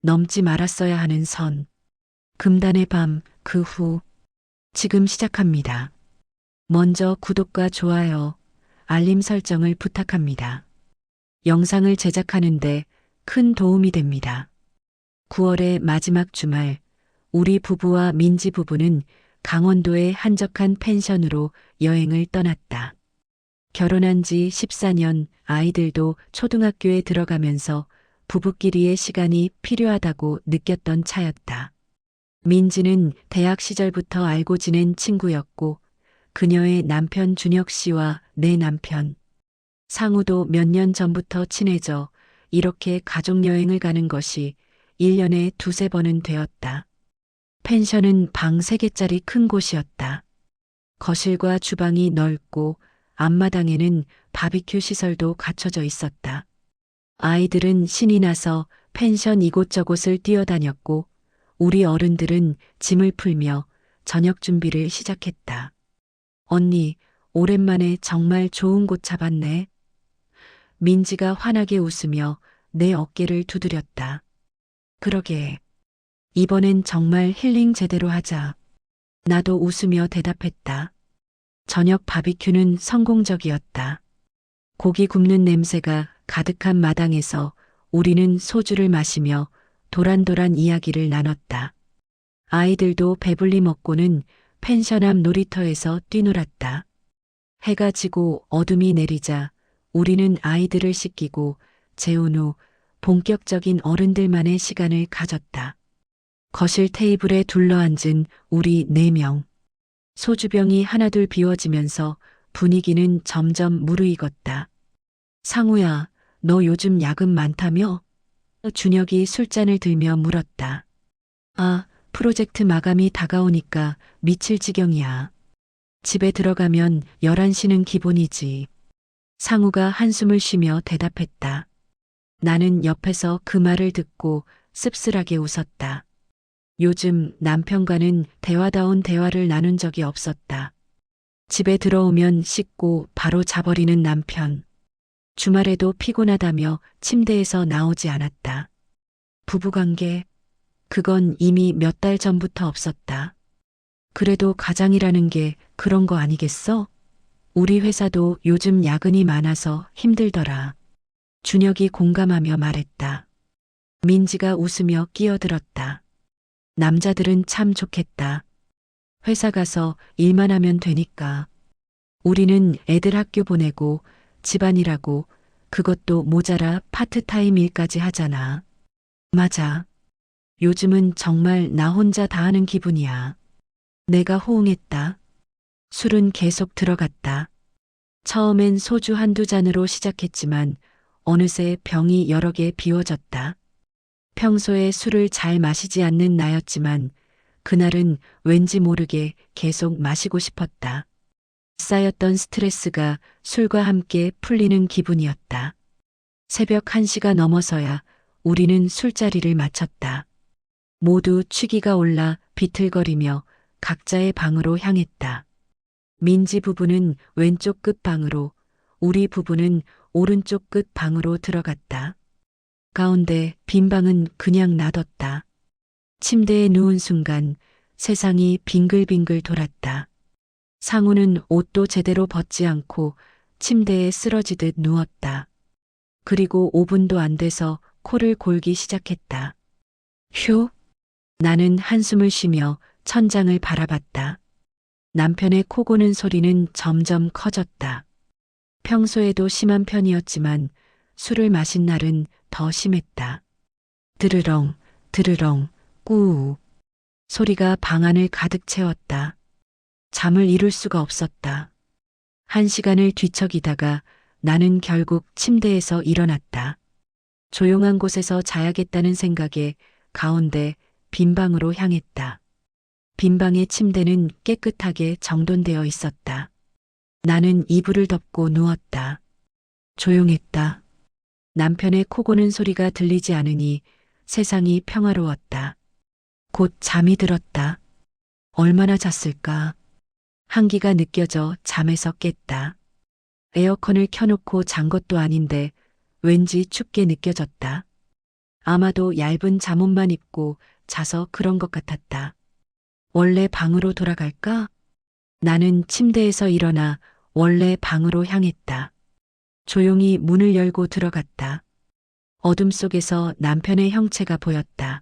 넘지 말았어야 하는 선. 금단의 밤, 그 후. 지금 시작합니다. 먼저 구독과 좋아요, 알림 설정을 부탁합니다. 영상을 제작하는데 큰 도움이 됩니다. 9월의 마지막 주말, 우리 부부와 민지 부부는 강원도의 한적한 펜션으로 여행을 떠났다. 결혼한 지 14년, 아이들도 초등학교에 들어가면서 부부끼리의 시간이 필요하다고 느꼈던 차였다. 민지는 대학 시절부터 알고 지낸 친구였고, 그녀의 남편 준혁 씨와 내 남편 상우도 몇 년 전부터 친해져 이렇게 가족여행을 가는 것이 1년에 두세 번은 되었다. 펜션은 방 3개짜리 큰 곳이었다. 거실과 주방이 넓고 앞마당에는 바비큐 시설도 갖춰져 있었다. 아이들은 신이 나서 펜션 이곳저곳을 뛰어다녔고 우리 어른들은 짐을 풀며 저녁 준비를 시작했다. 언니, 오랜만에 정말 좋은 곳 잡았네. 민지가 환하게 웃으며 내 어깨를 두드렸다. 그러게. 이번엔 정말 힐링 제대로 하자. 나도 웃으며 대답했다. 저녁 바비큐는 성공적이었다. 고기 굽는 냄새가 가득한 마당에서 우리는 소주를 마시며 도란도란 이야기를 나눴다. 아이들도 배불리 먹고는 펜션 앞 놀이터에서 뛰놀았다. 해가 지고 어둠이 내리자 우리는 아이들을 씻기고 재운 후 본격적인 어른들만의 시간을 가졌다. 거실 테이블에 둘러앉은 우리 4명. 소주병이 하나둘 비워지면서 분위기는 점점 무르익었다. 상우야, 너 요즘 야근 많다며? 준혁이 술잔을 들며 물었다. 아, 프로젝트 마감이 다가오니까 미칠 지경이야. 집에 들어가면 11시는 기본이지. 상우가 한숨을 쉬며 대답했다. 나는 옆에서 그 말을 듣고 씁쓸하게 웃었다. 요즘 남편과는 대화다운 대화를 나눈 적이 없었다. 집에 들어오면 씻고 바로 자버리는 남편. 주말에도 피곤하다며 침대에서 나오지 않았다. 부부관계, 그건 이미 몇 달 전부터 없었다. 그래도 가장이라는 게 그런 거 아니겠어? 우리 회사도 요즘 야근이 많아서 힘들더라. 준혁이 공감하며 말했다. 민지가 웃으며 끼어들었다. 남자들은 참 좋겠다. 회사 가서 일만 하면 되니까. 우리는 애들 학교 보내고 집안일하고 그것도 모자라 파트타임 일까지 하잖아. 맞아. 요즘은 정말 나 혼자 다 하는 기분이야. 내가 호응했다. 술은 계속 들어갔다. 처음엔 소주 한두 잔으로 시작했지만 어느새 병이 여러 개 비워졌다. 평소에 술을 잘 마시지 않는 나였지만 그날은 왠지 모르게 계속 마시고 싶었다. 쌓였던 스트레스가 술과 함께 풀리는 기분이었다. 새벽 1시가 넘어서야 우리는 술자리를 마쳤다. 모두 취기가 올라 비틀거리며 각자의 방으로 향했다. 민지 부부는 왼쪽 끝 방으로, 우리 부부는 오른쪽 끝 방으로 들어갔다. 가운데 빈 방은 그냥 놔뒀다. 침대에 누운 순간 세상이 빙글빙글 돌았다. 상우는 옷도 제대로 벗지 않고 침대에 쓰러지듯 누웠다. 그리고 5분도 안 돼서 코를 골기 시작했다. 휴! 나는 한숨을 쉬며 천장을 바라봤다. 남편의 코 고는 소리는 점점 커졌다. 평소에도 심한 편이었지만 술을 마신 날은 더 심했다. 드르렁, 드르렁, 꾸우. 소리가 방 안을 가득 채웠다. 잠을 이룰 수가 없었다. 1시간을 뒤척이다가 나는 결국 침대에서 일어났다. 조용한 곳에서 자야겠다는 생각에 가운데 빈 방으로 향했다. 빈 방의 침대는 깨끗하게 정돈되어 있었다. 나는 이불을 덮고 누웠다. 조용했다. 남편의 코 고는 소리가 들리지 않으니 세상이 평화로웠다. 곧 잠이 들었다. 얼마나 잤을까? 한기가 느껴져 잠에서 깼다. 에어컨을 켜놓고 잔 것도 아닌데 왠지 춥게 느껴졌다. 아마도 얇은 잠옷만 입고 자서 그런 것 같았다. 원래 방으로 돌아갈까? 나는 침대에서 일어나 원래 방으로 향했다. 조용히 문을 열고 들어갔다. 어둠 속에서 남편의 형체가 보였다.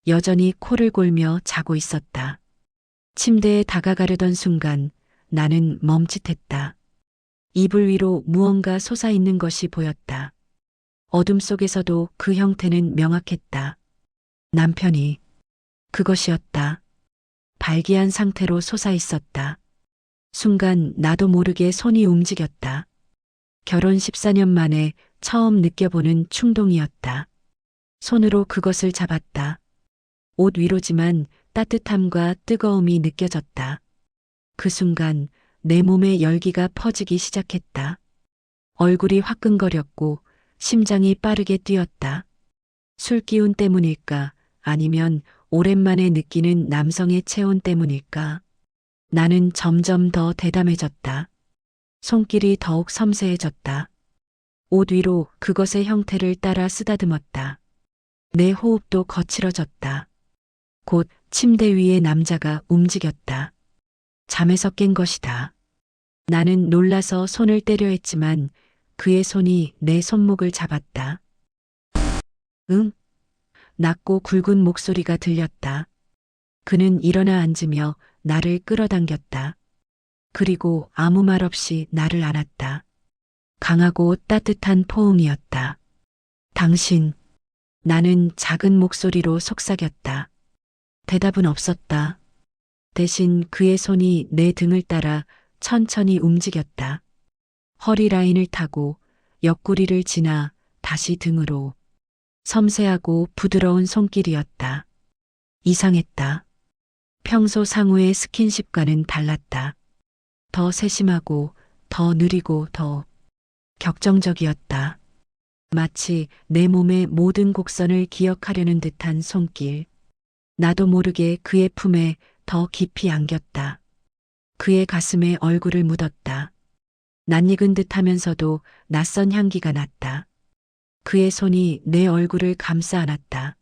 여전히 코를 골며 자고 있었다. 침대에 다가가려던 순간 나는 멈칫했다. 이불 위로 무언가 솟아있는 것이 보였다. 어둠 속에서도 그 형태는 명확했다. 남편이 그것이었다. 발기한 상태로 솟아있었다. 순간 나도 모르게 손이 움직였다. 결혼 14년 만에 처음 느껴보는 충동이었다. 손으로 그것을 잡았다. 옷 위로지만 따뜻함과 뜨거움이 느껴졌다. 그 순간 내 몸에 열기가 퍼지기 시작했다. 얼굴이 화끈거렸고 심장이 빠르게 뛰었다. 술 기운 때문일까? 아니면 오랜만에 느끼는 남성의 체온 때문일까? 나는 점점 더 대담해졌다. 손길이 더욱 섬세해졌다. 옷 위로 그것의 형태를 따라 쓰다듬었다. 내 호흡도 거칠어졌다. 곧 침대 위에 남자가 움직였다. 잠에서 깬 것이다. 나는 놀라서 손을 떼려 했지만 그의 손이 내 손목을 잡았다. 응? 낮고 굵은 목소리가 들렸다. 그는 일어나 앉으며 나를 끌어당겼다. 그리고 아무 말 없이 나를 안았다. 강하고 따뜻한 포옹이었다. 당신, 나는 작은 목소리로 속삭였다. 대답은 없었다. 대신 그의 손이 내 등을 따라 천천히 움직였다. 허리 라인을 타고 옆구리를 지나 다시 등으로. 섬세하고 부드러운 손길이었다. 이상했다. 평소 상우의 스킨십과는 달랐다. 더 세심하고 더 느리고 더 격정적이었다. 마치 내 몸의 모든 곡선을 기억하려는 듯한 손길. 나도 모르게 그의 품에 더 깊이 안겼다. 그의 가슴에 얼굴을 묻었다. 낯익은 듯 하면서도 낯선 향기가 났다. 그의 손이 내 얼굴을 감싸 안았다.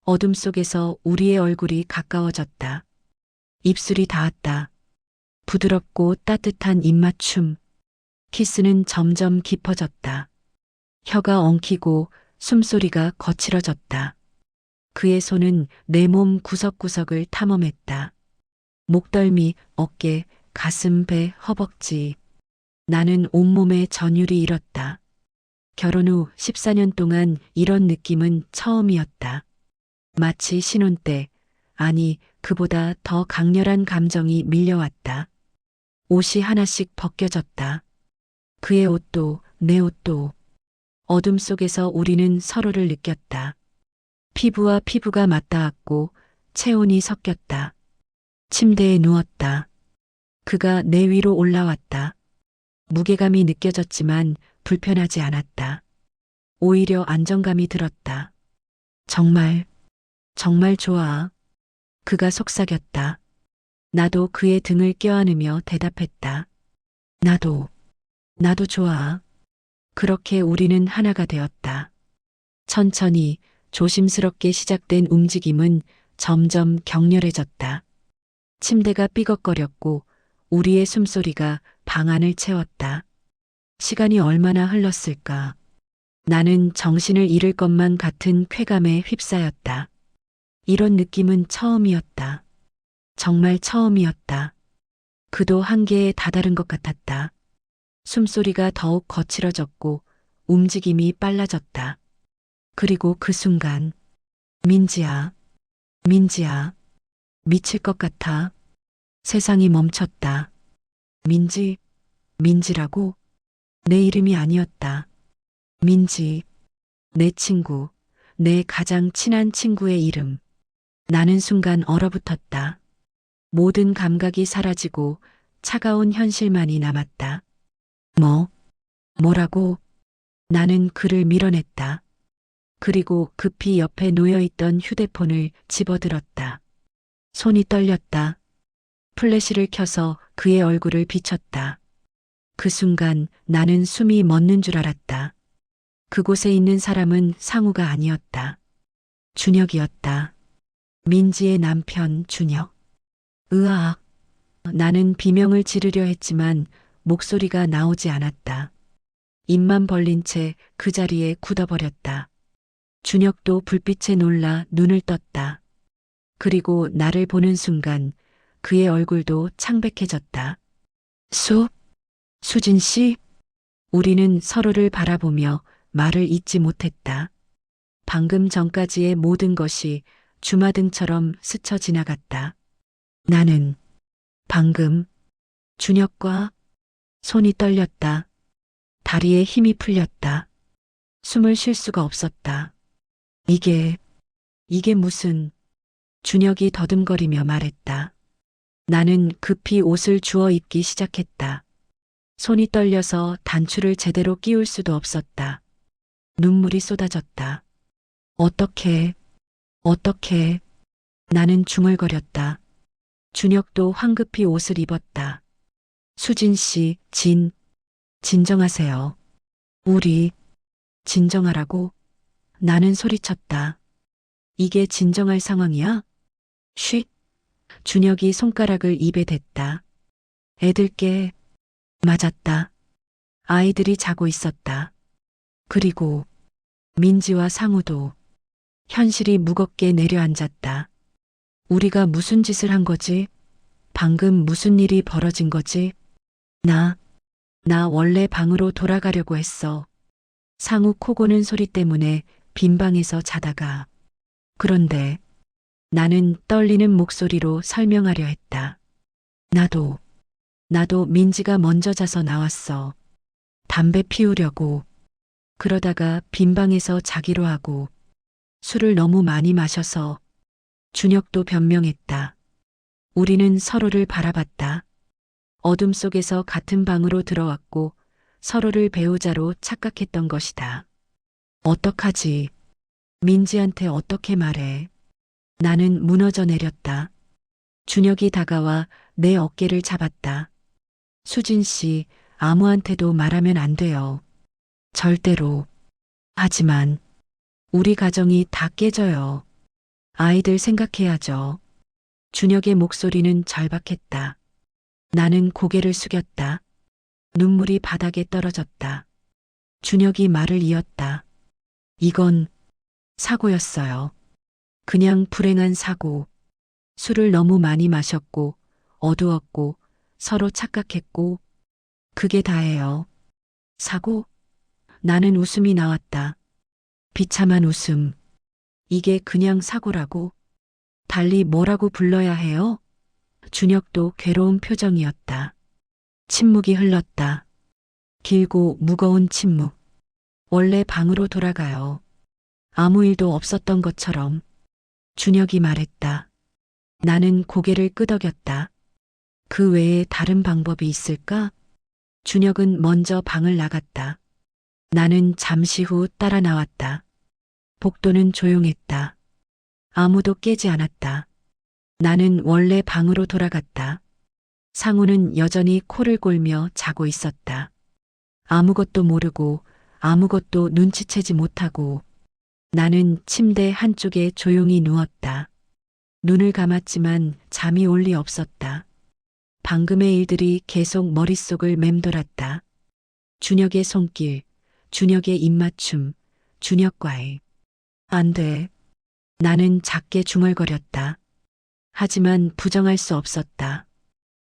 어둠 속에서 우리의 얼굴이 가까워졌다. 입술이 닿았다. 부드럽고 따뜻한 입맞춤. 키스는 점점 깊어졌다. 혀가 엉키고 숨소리가 거칠어졌다. 그의 손은 내 몸 구석구석을 탐험했다. 목덜미, 어깨, 가슴, 배, 허벅지. 나는 온몸에 전율이 일었다. 결혼 후 14년 동안 이런 느낌은 처음이었다. 마치 신혼 때, 아니, 그보다 더 강렬한 감정이 밀려왔다. 옷이 하나씩 벗겨졌다. 그의 옷도, 내 옷도. 어둠 속에서 우리는 서로를 느꼈다. 피부와 피부가 맞닿았고 체온이 섞였다. 침대에 누웠다. 그가 내 위로 올라왔다. 무게감이 느껴졌지만 불편하지 않았다. 오히려 안정감이 들었다. 정말, 정말 좋아. 그가 속삭였다. 나도 그의 등을 껴안으며 대답했다. 나도 좋아. 그렇게 우리는 하나가 되었다. 천천히 조심스럽게 시작된 움직임은 점점 격렬해졌다. 침대가 삐걱거렸고 우리의 숨소리가 방 안을 채웠다. 시간이 얼마나 흘렀을까. 나는 정신을 잃을 것만 같은 쾌감에 휩싸였다. 이런 느낌은 처음이었다. 정말 처음이었다. 그도 한계에 다다른 것 같았다. 숨소리가 더욱 거칠어졌고 움직임이 빨라졌다. 그리고 그 순간 민지야, 민지야, 미칠 것 같아. 세상이 멈췄다. 민지라고? 내 이름이 아니었다. 민지, 내 친구, 내 가장 친한 친구의 이름. 나는 순간 얼어붙었다. 모든 감각이 사라지고 차가운 현실만이 남았다. 뭐라고? 나는 그를 밀어냈다. 그리고 급히 옆에 놓여있던 휴대폰을 집어들었다. 손이 떨렸다. 플래시를 켜서 그의 얼굴을 비췄다. 그 순간 나는 숨이 멎는 줄 알았다. 그곳에 있는 사람은 상우가 아니었다. 준혁이었다. 민지의 남편 준혁. 으악. 나는 비명을 지르려 했지만 목소리가 나오지 않았다. 입만 벌린 채 그 자리에 굳어버렸다. 준혁도 불빛에 놀라 눈을 떴다. 그리고 나를 보는 순간 그의 얼굴도 창백해졌다. 수진 씨? 우리는 서로를 바라보며 말을 잇지 못했다. 방금 전까지의 모든 것이 주마등처럼 스쳐 지나갔다. 나는 방금 준혁과 손이 떨렸다. 다리에 힘이 풀렸다. 숨을 쉴 수가 없었다. 이게 무슨... 준혁이 더듬거리며 말했다. 나는 급히 옷을 주워 입기 시작했다. 손이 떨려서 단추를 제대로 끼울 수도 없었다. 눈물이 쏟아졌다. 어떻게... 나는 중얼거렸다. 준혁도 황급히 옷을 입었다. 수진 씨, 진정하세요. 우리, 진정하라고? 나는 소리쳤다. 이게 진정할 상황이야? 쉿. 준혁이 손가락을 입에 댔다. 애들께 맞았다. 아이들이 자고 있었다. 그리고 민지와 상우도. 현실이 무겁게 내려앉았다. 우리가 무슨 짓을 한 거지? 방금 무슨 일이 벌어진 거지? 나 원래 방으로 돌아가려고 했어. 상우 코 고는 소리 때문에 빈 방에서 자다가. 그런데 나는 떨리는 목소리로 설명하려 했다. 나도 민지가 먼저 자서 나왔어. 담배 피우려고. 그러다가 빈 방에서 자기로 하고. 술을 너무 많이 마셔서. 준혁도 변명했다. 우리는 서로를 바라봤다. 어둠 속에서 같은 방으로 들어왔고 서로를 배우자로 착각했던 것이다. 어떡하지? 민지한테 어떻게 말해? 나는 무너져 내렸다. 준혁이 다가와 내 어깨를 잡았다. 수진 씨, 아무한테도 말하면 안 돼요. 절대로. 하지만 우리 가정이 다 깨져요. 아이들 생각해야죠. 준혁의 목소리는 절박했다. 나는 고개를 숙였다. 눈물이 바닥에 떨어졌다. 준혁이 말을 이었다. 이건 사고였어요. 그냥 불행한 사고. 술을 너무 많이 마셨고, 어두웠고, 서로 착각했고, 그게 다예요. 사고? 나는 웃음이 나왔다. 비참한 웃음. 이게 그냥 사고라고? 달리 뭐라고 불러야 해요? 준혁도 괴로운 표정이었다. 침묵이 흘렀다. 길고 무거운 침묵. 원래 방으로 돌아가요. 아무 일도 없었던 것처럼. 준혁이 말했다. 나는 고개를 끄덕였다. 그 외에 다른 방법이 있을까? 준혁은 먼저 방을 나갔다. 나는 잠시 후 따라 나왔다. 복도는 조용했다. 아무도 깨지 않았다. 나는 원래 방으로 돌아갔다. 상우는 여전히 코를 골며 자고 있었다. 아무것도 모르고 아무것도 눈치채지 못하고 나는 침대 한쪽에 조용히 누웠다. 눈을 감았지만 잠이 올 리 없었다. 방금의 일들이 계속 머릿속을 맴돌았다. 준혁의 손길, 준혁의 입맞춤, 준혁과의. 안 돼. 나는 작게 중얼거렸다. 하지만 부정할 수 없었다.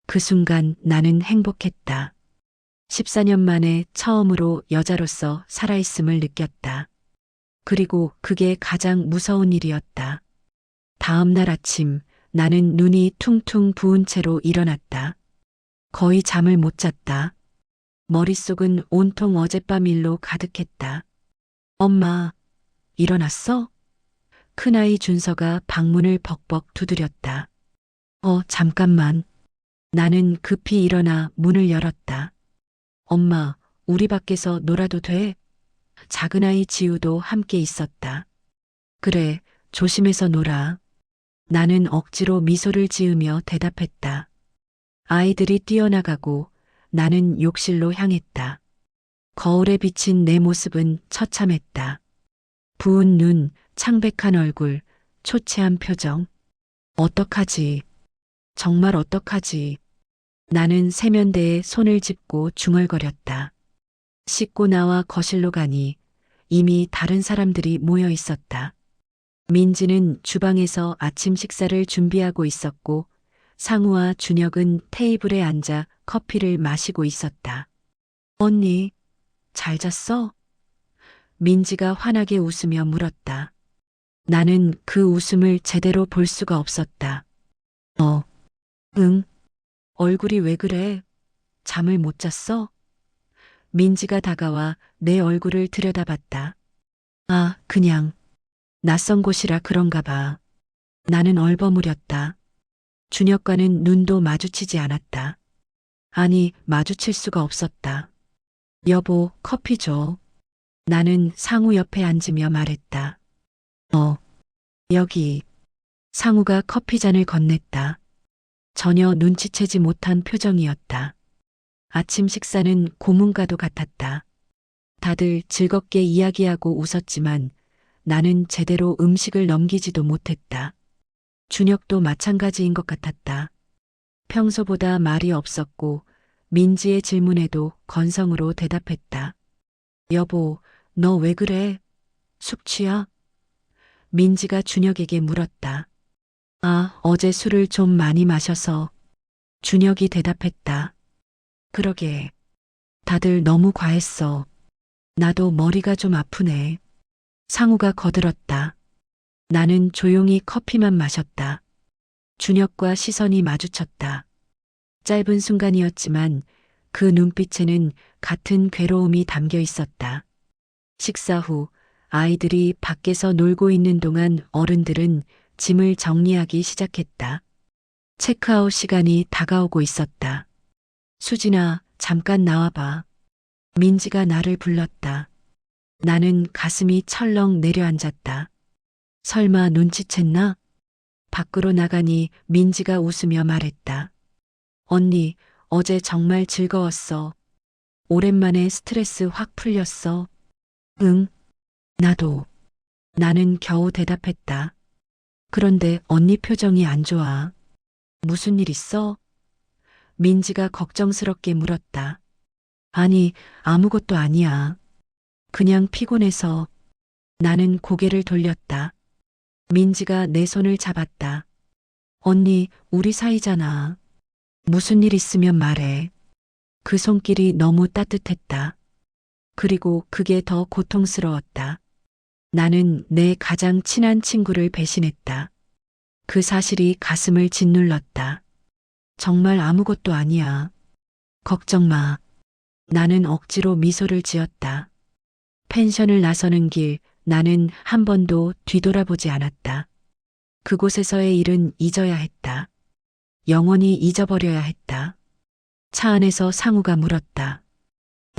그 순간 나는 행복했다. 14년 만에 처음으로 여자로서 살아있음을 느꼈다. 그리고 그게 가장 무서운 일이었다. 다음 날 아침 나는 눈이 퉁퉁 부은 채로 일어났다. 거의 잠을 못 잤다. 머릿속은 온통 어젯밤 일로 가득했다. 엄마, 일어났어? 큰아이 준서가 방문을 벅벅 두드렸다. 잠깐만. 나는 급히 일어나 문을 열었다. 엄마, 우리 밖에서 놀아도 돼? 작은아이 지우도 함께 있었다. 그래, 조심해서 놀아. 나는 억지로 미소를 지으며 대답했다. 아이들이 뛰어나가고 나는 욕실로 향했다. 거울에 비친 내 모습은 처참했다. 부은 눈, 창백한 얼굴, 초췌한 표정. 어떡하지? 정말 어떡하지? 나는 세면대에 손을 짚고 중얼거렸다. 씻고 나와 거실로 가니 이미 다른 사람들이 모여 있었다. 민지는 주방에서 아침 식사를 준비하고 있었고 상우와 준혁은 테이블에 앉아 커피를 마시고 있었다. 언니, 잘 잤어? 민지가 환하게 웃으며 물었다. 나는 그 웃음을 제대로 볼 수가 없었다. 응. 얼굴이 왜 그래? 잠을 못 잤어? 민지가 다가와 내 얼굴을 들여다봤다. 아, 그냥 낯선 곳이라 그런가 봐. 나는 얼버무렸다. 준혁과는 눈도 마주치지 않았다. 아니, 마주칠 수가 없었다. 여보, 커피 줘. 나는 상우 옆에 앉으며 말했다. 여기. 상우가 커피잔을 건넸다. 전혀 눈치채지 못한 표정이었다. 아침 식사는 고문과도 같았다. 다들 즐겁게 이야기하고 웃었지만 나는 제대로 음식을 넘기지도 못했다. 준혁도 마찬가지인 것 같았다. 평소보다 말이 없었고 민지의 질문에도 건성으로 대답했다. 여보, 너 왜 그래? 숙취야? 민지가 준혁에게 물었다. 아, 어제 술을 좀 많이 마셔서. 준혁이 대답했다. 그러게. 다들 너무 과했어. 나도 머리가 좀 아프네. 상우가 거들었다. 나는 조용히 커피만 마셨다. 준혁과 시선이 마주쳤다. 짧은 순간이었지만 그 눈빛에는 같은 괴로움이 담겨 있었다. 식사 후 아이들이 밖에서 놀고 있는 동안 어른들은 짐을 정리하기 시작했다. 체크아웃 시간이 다가오고 있었다. 수진아, 잠깐 나와봐. 민지가 나를 불렀다. 나는 가슴이 철렁 내려앉았다. 설마 눈치챘나? 밖으로 나가니 민지가 웃으며 말했다. 언니, 어제 정말 즐거웠어. 오랜만에 스트레스 확 풀렸어. 응, 나도. 나는 겨우 대답했다. 그런데 언니 표정이 안 좋아. 무슨 일 있어? 민지가 걱정스럽게 물었다. 아니, 아무것도 아니야. 그냥 피곤해서. 나는 고개를 돌렸다. 민지가 내 손을 잡았다. 언니, 우리 사이잖아. 무슨 일 있으면 말해. 그 손길이 너무 따뜻했다. 그리고 그게 더 고통스러웠다. 나는 내 가장 친한 친구를 배신했다. 그 사실이 가슴을 짓눌렀다. 정말 아무것도 아니야. 걱정 마. 나는 억지로 미소를 지었다. 펜션을 나서는 길, 나는 한 번도 뒤돌아보지 않았다. 그곳에서의 일은 잊어야 했다. 영원히 잊어버려야 했다. 차 안에서 상우가 물었다.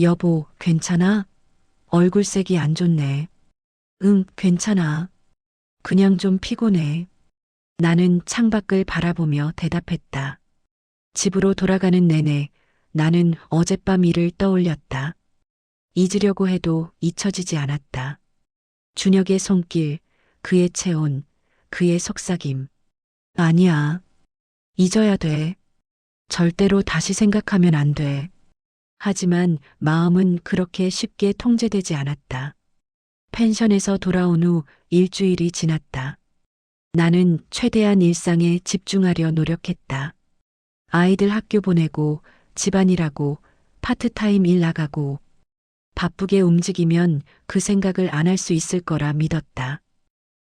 여보, 괜찮아? 얼굴색이 안 좋네. 응, 괜찮아. 그냥 좀 피곤해. 나는 창밖을 바라보며 대답했다. 집으로 돌아가는 내내 나는 어젯밤 일을 떠올렸다. 잊으려고 해도 잊혀지지 않았다. 준혁의 손길, 그의 체온, 그의 속삭임. 아니야. 잊어야 돼. 절대로 다시 생각하면 안 돼. 하지만 마음은 그렇게 쉽게 통제되지 않았다. 펜션에서 돌아온 후 일주일이 지났다. 나는 최대한 일상에 집중하려 노력했다. 아이들 학교 보내고 집안일하고 파트타임 일 나가고 바쁘게 움직이면 그 생각을 안 할 수 있을 거라 믿었다.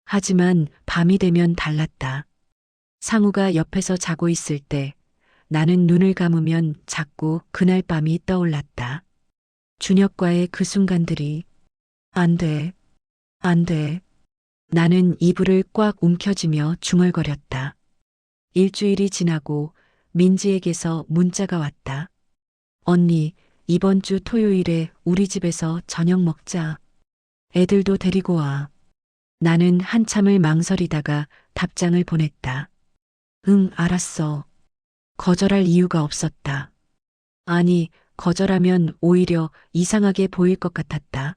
하지만 밤이 되면 달랐다. 상우가 옆에서 자고 있을 때 나는 눈을 감으면 자꾸 그날 밤이 떠올랐다. 준혁과의 그 순간들이 안 돼, 안 돼. 나는 이불을 꽉 움켜쥐며 중얼거렸다. 일주일이 지나고 민지에게서 문자가 왔다. 언니, 이번 주 토요일에 우리 집에서 저녁 먹자. 애들도 데리고 와. 나는 한참을 망설이다가 답장을 보냈다. 응, 알았어. 거절할 이유가 없었다. 아니, 거절하면 오히려 이상하게 보일 것 같았다.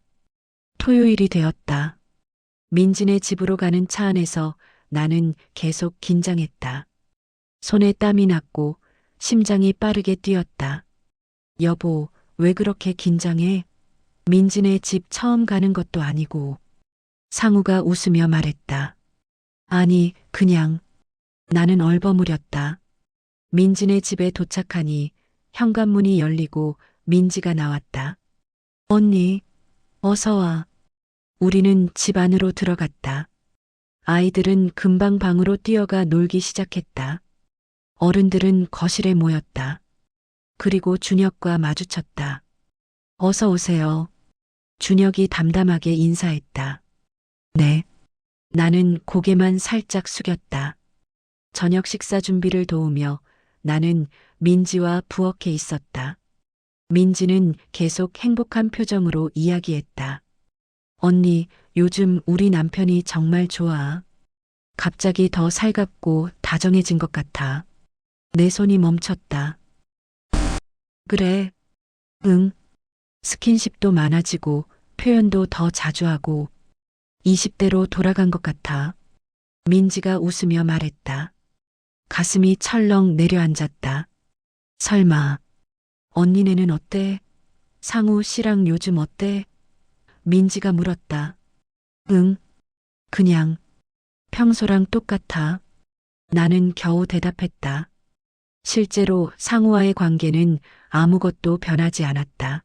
토요일이 되었다. 민진의 집으로 가는 차 안에서 나는 계속 긴장했다. 손에 땀이 났고 심장이 빠르게 뛰었다. 여보, 왜 그렇게 긴장해? 민진의 집 처음 가는 것도 아니고. 상우가 웃으며 말했다. 아니, 그냥. 나는 얼버무렸다. 민진의 집에 도착하니 현관문이 열리고 민지가 나왔다. 언니, 어서 와. 우리는 집 안으로 들어갔다. 아이들은 금방 방으로 뛰어가 놀기 시작했다. 어른들은 거실에 모였다. 그리고 준혁과 마주쳤다. 어서 오세요. 준혁이 담담하게 인사했다. 네. 나는 고개만 살짝 숙였다. 저녁 식사 준비를 도우며 나는 민지와 부엌에 있었다. 민지는 계속 행복한 표정으로 이야기했다. 언니, 요즘 우리 남편이 정말 좋아. 갑자기 더 살갑고 다정해진 것 같아. 내 손이 멈췄다. 그래. 응. 스킨십도 많아지고 표현도 더 자주 하고 20대로 돌아간 것 같아. 민지가 웃으며 말했다. 가슴이 철렁 내려앉았다. 설마, 언니네는 어때? 상우 씨랑 요즘 어때? 민지가 물었다. 응, 그냥, 평소랑 똑같아. 나는 겨우 대답했다. 실제로 상우와의 관계는 아무것도 변하지 않았다.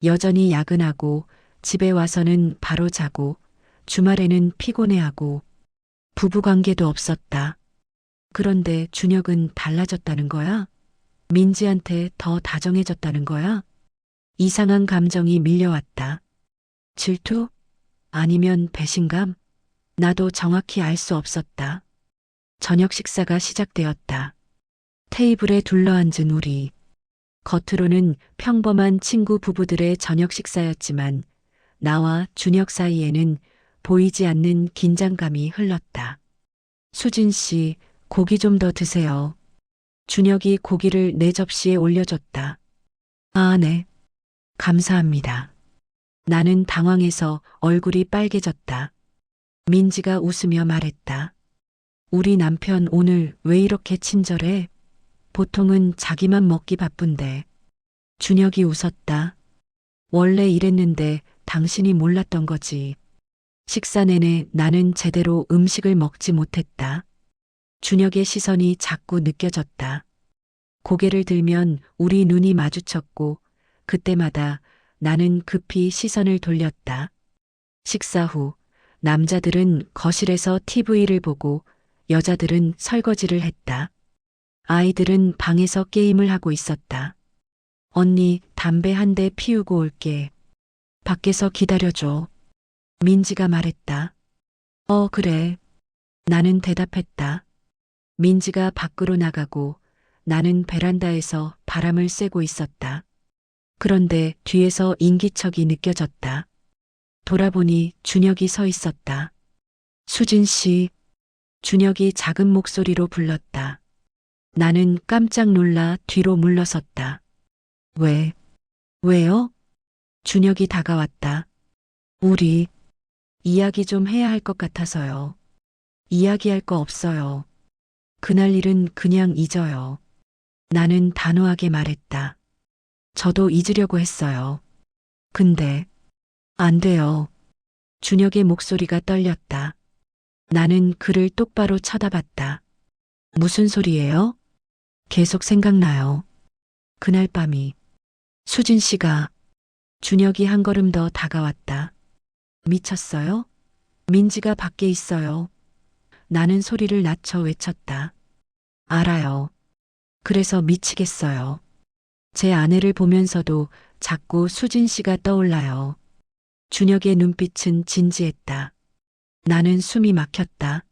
여전히 야근하고 집에 와서는 바로 자고 주말에는 피곤해하고 부부관계도 없었다. 그런데 준혁은 달라졌다는 거야? 민지한테 더 다정해졌다는 거야? 이상한 감정이 밀려왔다. 질투? 아니면 배신감? 나도 정확히 알 수 없었다. 저녁 식사가 시작되었다. 테이블에 둘러앉은 우리. 겉으로는 평범한 친구 부부들의 저녁 식사였지만 나와 준혁 사이에는 보이지 않는 긴장감이 흘렀다. 수진 씨, 고기 좀 더 드세요. 준혁이 고기를 내 접시에 올려줬다. 아, 네. 감사합니다. 나는 당황해서 얼굴이 빨개졌다. 민지가 웃으며 말했다. 우리 남편 오늘 왜 이렇게 친절해? 보통은 자기만 먹기 바쁜데. 준혁이 웃었다. 원래 이랬는데 당신이 몰랐던 거지. 식사 내내 나는 제대로 음식을 먹지 못했다. 준혁의 시선이 자꾸 느껴졌다. 고개를 들면 우리 눈이 마주쳤고 그때마다 나는 급히 시선을 돌렸다. 식사 후 남자들은 거실에서 TV를 보고 여자들은 설거지를 했다. 아이들은 방에서 게임을 하고 있었다. 언니, 담배 한 대 피우고 올게. 밖에서 기다려줘. 민지가 말했다. 그래. 나는 대답했다. 민지가 밖으로 나가고 나는 베란다에서 바람을 쐬고 있었다. 그런데 뒤에서 인기척이 느껴졌다. 돌아보니 준혁이 서 있었다. 수진 씨, 준혁이 작은 목소리로 불렀다. 나는 깜짝 놀라 뒤로 물러섰다. 왜요? 준혁이 다가왔다. 우리 이야기 좀 해야 할 것 같아서요. 이야기할 거 없어요. 그날 일은 그냥 잊어요. 나는 단호하게 말했다. 저도 잊으려고 했어요. 근데 안 돼요. 준혁의 목소리가 떨렸다. 나는 그를 똑바로 쳐다봤다. 무슨 소리예요? 계속 생각나요. 그날 밤이. 수진 씨가. 준혁이 한 걸음 더 다가왔다. 미쳤어요? 민지가 밖에 있어요. 나는 소리를 낮춰 외쳤다. 알아요. 그래서 미치겠어요. 제 아내를 보면서도 자꾸 수진 씨가 떠올라요. 준혁의 눈빛은 진지했다. 나는 숨이 막혔다.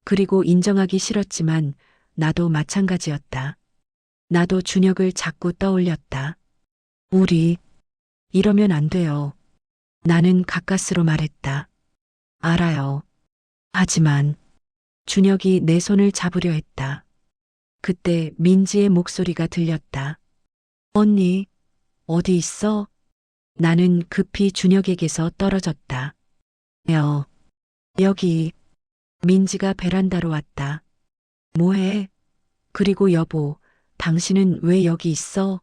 그리고 인정하기 싫었지만 나도 마찬가지였다. 나도 준혁을 자꾸 떠올렸다. 우리 이러면 안 돼요. 나는 가까스로 말했다. 알아요. 하지만 준혁이 내 손을 잡으려 했다. 그때 민지의 목소리가 들렸다. 언니, 어디 있어? 나는 급히 준혁에게서 떨어졌다. 여기. 민지가 베란다로 왔다. 뭐해? 그리고 여보, 당신은 왜 여기 있어?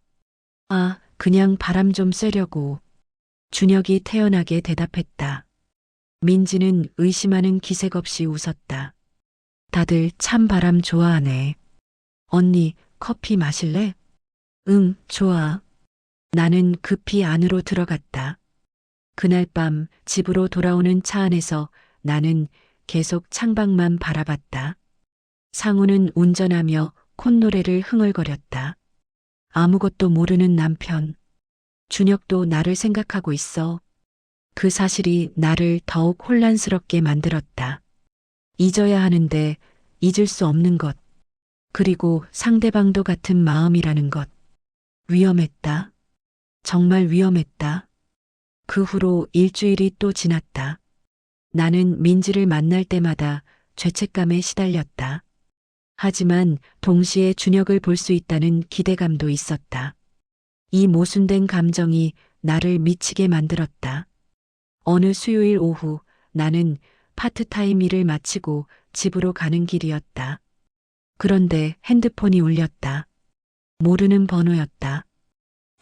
아, 그냥 바람 좀 쐬려고. 준혁이 태연하게 대답했다. 민지는 의심하는 기색 없이 웃었다. 다들 참 바람 좋아하네. 언니, 커피 마실래? 응, 좋아. 나는 급히 안으로 들어갔다. 그날 밤 집으로 돌아오는 차 안에서 나는 계속 창밖만 바라봤다. 상우는 운전하며 콧노래를 흥얼거렸다. 아무것도 모르는 남편. 준혁도 나를 생각하고 있어. 그 사실이 나를 더욱 혼란스럽게 만들었다. 잊어야 하는데 잊을 수 없는 것. 그리고 상대방도 같은 마음이라는 것. 위험했다. 정말 위험했다. 그 후로 일주일이 또 지났다. 나는 민지를 만날 때마다 죄책감에 시달렸다. 하지만 동시에 준혁을 볼 수 있다는 기대감도 있었다. 이 모순된 감정이 나를 미치게 만들었다. 어느 수요일 오후 나는 파트타임 일을 마치고 집으로 가는 길이었다. 그런데 핸드폰이 울렸다. 모르는 번호였다.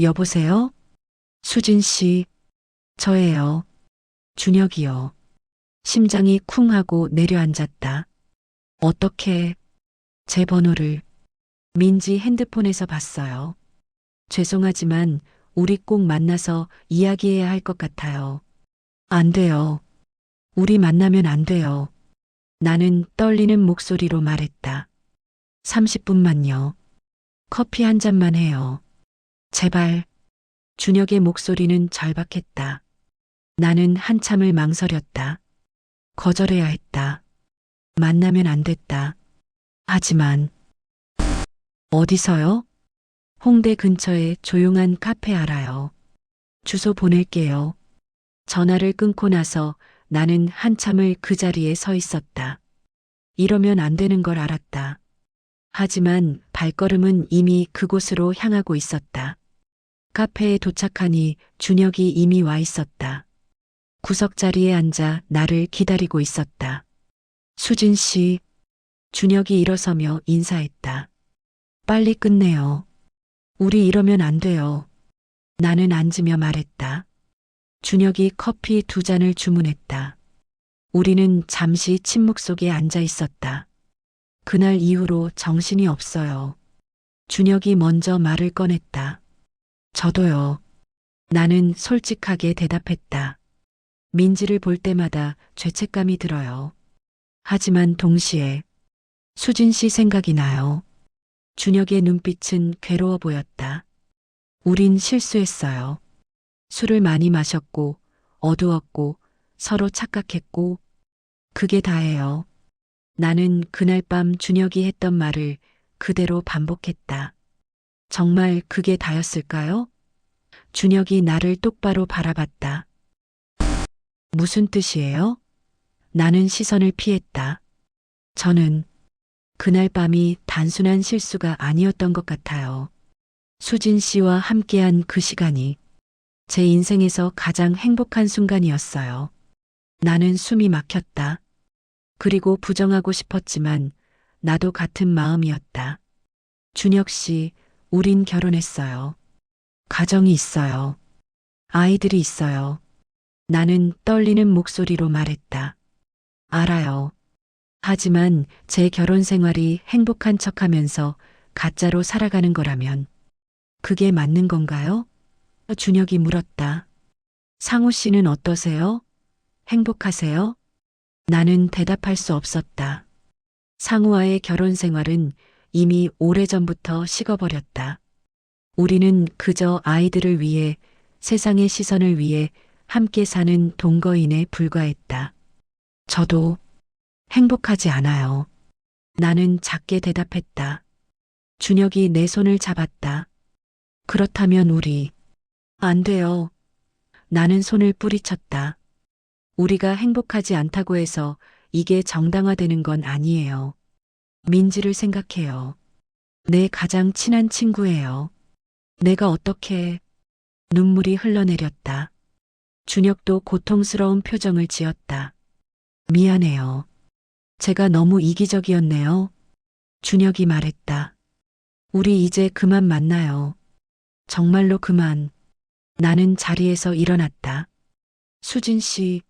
여보세요? 수진 씨, 저예요. 준혁이요. 심장이 쿵 하고 내려앉았다. 어떻게 제 번호를 민지 핸드폰에서 봤어요. 죄송하지만 우리 꼭 만나서 이야기해야 할 것 같아요. 안 돼요. 우리 만나면 안 돼요. 나는 떨리는 목소리로 말했다. 30분만요. 커피 한 잔만 해요. 제발. 준혁의 목소리는 절박했다. 나는 한참을 망설였다. 거절해야 했다. 만나면 안 됐다. 하지만 어디서요? 홍대 근처에 조용한 카페 알아요. 주소 보낼게요. 전화를 끊고 나서 나는 한참을 그 자리에 서 있었다. 이러면 안 되는 걸 알았다. 하지만 발걸음은 이미 그곳으로 향하고 있었다. 카페에 도착하니 준혁이 이미 와 있었다. 구석자리에 앉아 나를 기다리고 있었다. 수진 씨, 준혁이 일어서며 인사했다. 빨리 끝내요. 우리 이러면 안 돼요. 나는 앉으며 말했다. 준혁이 커피 2잔을 주문했다. 우리는 잠시 침묵 속에 앉아 있었다. 그날 이후로 정신이 없어요. 준혁이 먼저 말을 꺼냈다. 저도요. 나는 솔직하게 대답했다. 민지를 볼 때마다 죄책감이 들어요. 하지만 동시에 수진 씨 생각이 나요. 준혁의 눈빛은 괴로워 보였다. 우린 실수했어요. 술을 많이 마셨고, 어두웠고, 서로 착각했고, 그게 다예요. 나는 그날 밤 준혁이 했던 말을 그대로 반복했다. 정말 그게 다였을까요? 준혁이 나를 똑바로 바라봤다. 무슨 뜻이에요? 나는 시선을 피했다. 저는 그날 밤이 단순한 실수가 아니었던 것 같아요. 수진 씨와 함께한 그 시간이 제 인생에서 가장 행복한 순간이었어요. 나는 숨이 막혔다. 그리고 부정하고 싶었지만 나도 같은 마음이었다. 준혁 씨, 우린 결혼했어요. 가정이 있어요. 아이들이 있어요. 나는 떨리는 목소리로 말했다. 알아요. 하지만 제 결혼 생활이 행복한 척하면서 가짜로 살아가는 거라면 그게 맞는 건가요? 준혁이 물었다. 상우 씨는 어떠세요? 행복하세요? 나는 대답할 수 없었다. 상우와의 결혼 생활은 이미 오래전부터 식어버렸다. 우리는 그저 아이들을 위해 세상의 시선을 위해 함께 사는 동거인에 불과했다. 저도 행복하지 않아요. 나는 작게 대답했다. 준혁이 내 손을 잡았다. 그렇다면 우리 안 돼요. 나는 손을 뿌리쳤다. 우리가 행복하지 않다고 해서 이게 정당화되는 건 아니에요. 민지를 생각해요. 내 가장 친한 친구예요. 내가 어떻게 눈물이 흘러내렸다. 준혁도 고통스러운 표정을 지었다. 미안해요. 제가 너무 이기적이었네요. 준혁이 말했다. 우리 이제 그만 만나요. 정말로 그만. 나는 자리에서 일어났다. 수진 씨,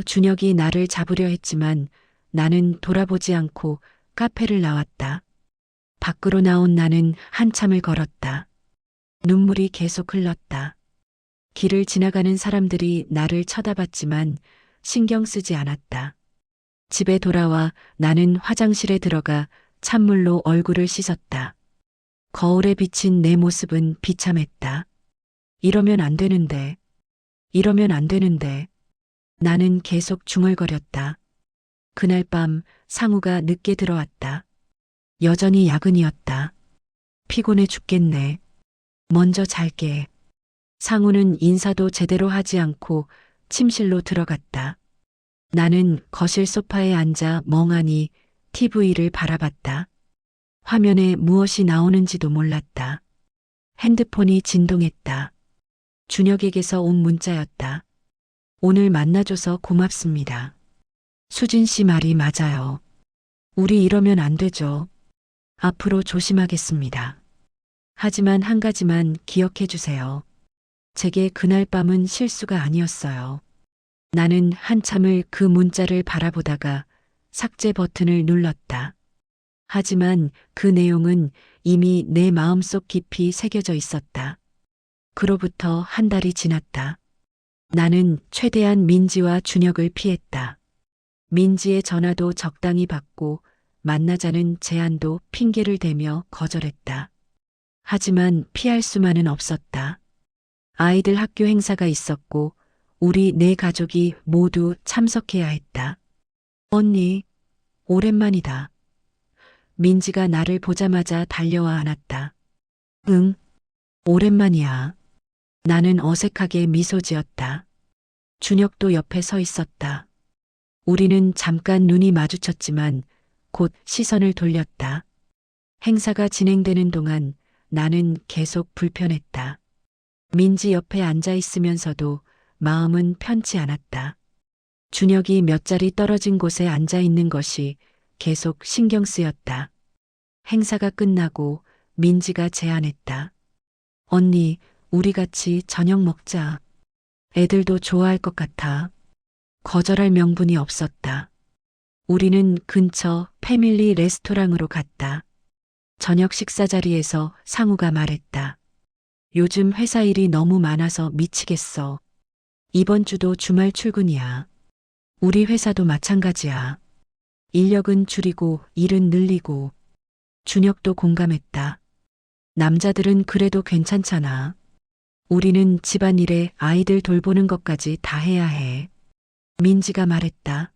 준혁이 나를 잡으려 했지만 나는 돌아보지 않고 카페를 나왔다. 밖으로 나온 나는 한참을 걸었다. 눈물이 계속 흘렀다. 길을 지나가는 사람들이 나를 쳐다봤지만 신경 쓰지 않았다. 집에 돌아와 나는 화장실에 들어가 찬물로 얼굴을 씻었다. 거울에 비친 내 모습은 비참했다. 이러면 안 되는데, 이러면 안 되는데. 나는 계속 중얼거렸다. 그날 밤 상우가 늦게 들어왔다. 여전히 야근이었다. 피곤해 죽겠네. 먼저 잘게. 상우는 인사도 제대로 하지 않고 침실로 들어갔다. 나는 거실 소파에 앉아 멍하니 TV를 바라봤다. 화면에 무엇이 나오는지도 몰랐다. 핸드폰이 진동했다. 준혁에게서 온 문자였다. 오늘 만나줘서 고맙습니다. 수진 씨 말이 맞아요. 우리 이러면 안 되죠. 앞으로 조심하겠습니다. 하지만 한 가지만 기억해 주세요. 제게 그날 밤은 실수가 아니었어요. 나는 한참을 그 문자를 바라보다가 삭제 버튼을 눌렀다. 하지만 그 내용은 이미 내 마음속 깊이 새겨져 있었다. 그로부터 한 달이 지났다. 나는 최대한 민지와 준혁을 피했다. 민지의 전화도 적당히 받고 만나자는 제안도 핑계를 대며 거절했다. 하지만 피할 수만은 없었다. 아이들 학교 행사가 있었고 우리 네 가족이 모두 참석해야 했다. 언니, 오랜만이다. 민지가 나를 보자마자 달려와 안았다. 응, 오랜만이야. 나는 어색하게 미소 지었다. 준혁도 옆에 서 있었다. 우리는 잠깐 눈이 마주쳤지만 곧 시선을 돌렸다. 행사가 진행되는 동안 나는 계속 불편했다. 민지 옆에 앉아 있으면서도 마음은 편치 않았다. 준혁이 몇 자리 떨어진 곳에 앉아 있는 것이 계속 신경 쓰였다. 행사가 끝나고 민지가 제안했다. 언니, 우리 같이 저녁 먹자. 애들도 좋아할 것 같아. 거절할 명분이 없었다. 우리는 근처 패밀리 레스토랑으로 갔다. 저녁 식사 자리에서 상우가 말했다. 요즘 회사 일이 너무 많아서 미치겠어. 이번 주도 주말 출근이야. 우리 회사도 마찬가지야. 인력은 줄이고 일은 늘리고. 준혁도 공감했다. 남자들은 그래도 괜찮잖아. 우리는 집안일에 아이들 돌보는 것까지 다 해야 해. 민지가 말했다.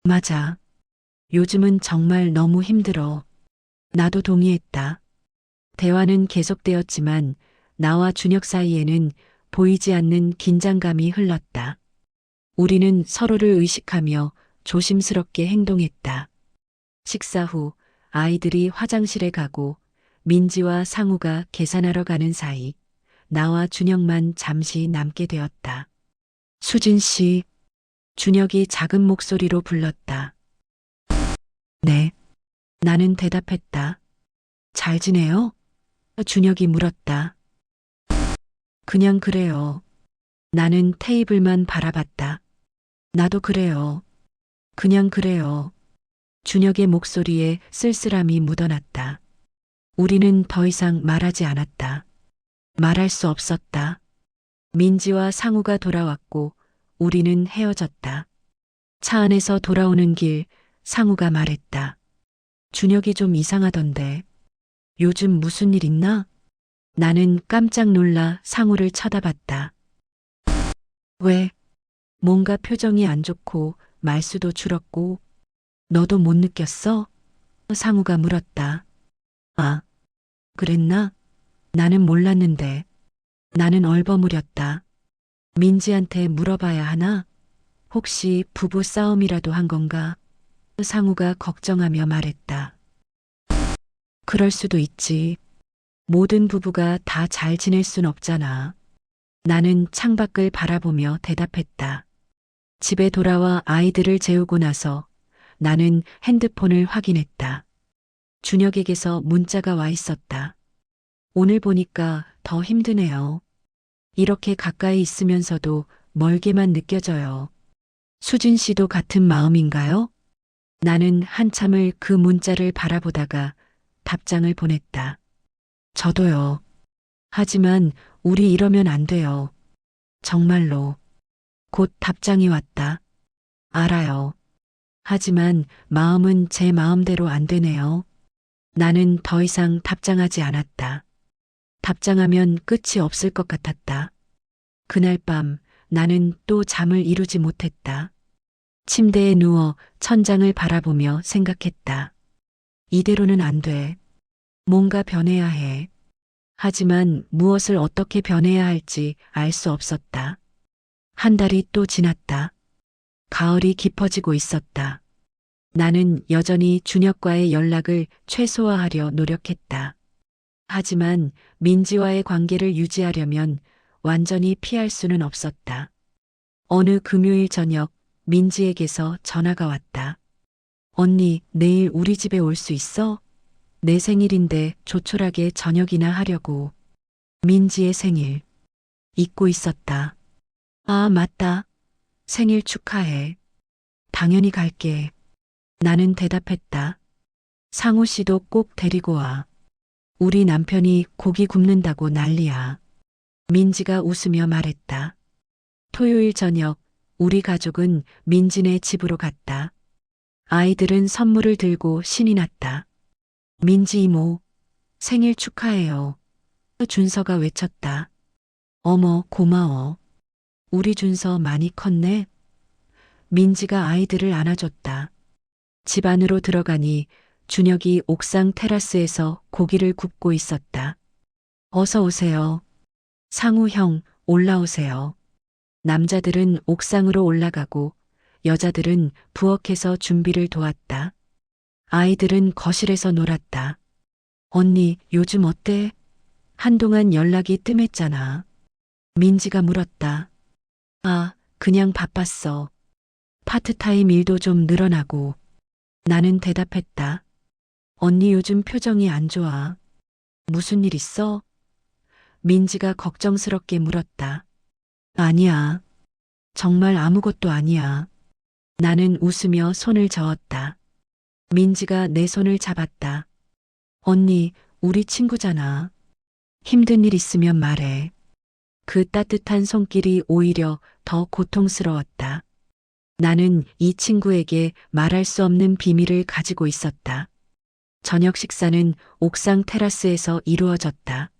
맞아. 요즘은 정말 너무 힘들어. 나도 동의했다. 대화는 계속되었지만 나와 준혁 사이에는 보이지 않는 긴장감이 흘렀다. 우리는 서로를 의식하며 조심스럽게 행동했다. 식사 후 아이들이 화장실에 가고 민지와 상우가 계산하러 가는 사이 나와 준혁만 잠시 남게 되었다. 수진 씨, 준혁이 작은 목소리로 불렀다. 네. 나는 대답했다. 잘 지내요? 준혁이 물었다. 그냥 그래요. 나는 테이블만 바라봤다. 나도 그래요. 그냥 그래요. 준혁의 목소리에 쓸쓸함이 묻어났다. 우리는 더 이상 말하지 않았다. 말할 수 없었다. 민지와 상우가 돌아왔고 우리는 헤어졌다. 차 안에서 돌아오는 길 상우가 말했다. 준혁이 좀 이상하던데. 요즘 무슨 일 있나? 나는 깜짝 놀라 상우를 쳐다봤다. 왜? 뭔가 표정이 안 좋고 말수도 줄었고 너도 못 느꼈어? 상우가 물었다. 아, 그랬나? 나는 몰랐는데. 나는 얼버무렸다. 민지한테 물어봐야 하나? 혹시 부부 싸움이라도 한 건가? 상우가 걱정하며 말했다. 그럴 수도 있지. 모든 부부가 다 잘 지낼 순 없잖아. 나는 창밖을 바라보며 대답했다. 집에 돌아와 아이들을 재우고 나서 나는 핸드폰을 확인했다. 준혁에게서 문자가 와 있었다. 오늘 보니까 더 힘드네요. 이렇게 가까이 있으면서도 멀게만 느껴져요. 수진 씨도 같은 마음인가요? 나는 한참을 그 문자를 바라보다가 답장을 보냈다. 저도요. 하지만 우리 이러면 안 돼요. 정말로. 곧 답장이 왔다. 알아요. 하지만 마음은 제 마음대로 안 되네요. 나는 더 이상 답장하지 않았다. 답장하면 끝이 없을 것 같았다. 그날 밤 나는 또 잠을 이루지 못했다. 침대에 누워 천장을 바라보며 생각했다. 이대로는 안 돼. 뭔가 변해야 해. 하지만 무엇을 어떻게 변해야 할지 알 수 없었다. 한 달이 또 지났다. 가을이 깊어지고 있었다. 나는 여전히 준혁과의 연락을 최소화하려 노력했다. 하지만 민지와의 관계를 유지하려면 완전히 피할 수는 없었다. 어느 금요일 저녁 민지에게서 전화가 왔다. 언니, 내일 우리 집에 올 수 있어? 내 생일인데 조촐하게 저녁이나 하려고. 민지의 생일. 잊고 있었다. 아, 맞다. 생일 축하해. 당연히 갈게. 나는 대답했다. 상우 씨도 꼭 데리고 와. 우리 남편이 고기 굽는다고 난리야. 민지가 웃으며 말했다. 토요일 저녁 우리 가족은 민지네 집으로 갔다. 아이들은 선물을 들고 신이 났다. 민지 이모, 생일 축하해요. 준서가 외쳤다. 어머, 고마워. 우리 준서 많이 컸네. 민지가 아이들을 안아줬다. 집 안으로 들어가니 준혁이 옥상 테라스에서 고기를 굽고 있었다. 어서 오세요. 상우 형, 올라오세요. 남자들은 옥상으로 올라가고 여자들은 부엌에서 준비를 도왔다. 아이들은 거실에서 놀았다. 언니, 요즘 어때? 한동안 연락이 뜸했잖아. 민지가 물었다. 아, 그냥 바빴어. 파트타임 일도 좀 늘어나고. 나는 대답했다. 언니 요즘 표정이 안 좋아. 무슨 일 있어? 민지가 걱정스럽게 물었다. 아니야. 정말 아무것도 아니야. 나는 웃으며 손을 저었다. 민지가 내 손을 잡았다. 언니, 우리 친구잖아. 힘든 일 있으면 말해. 그 따뜻한 손길이 오히려 더 고통스러웠다. 나는 이 친구에게 말할 수 없는 비밀을 가지고 있었다. 저녁 식사는 옥상 테라스에서 이루어졌다.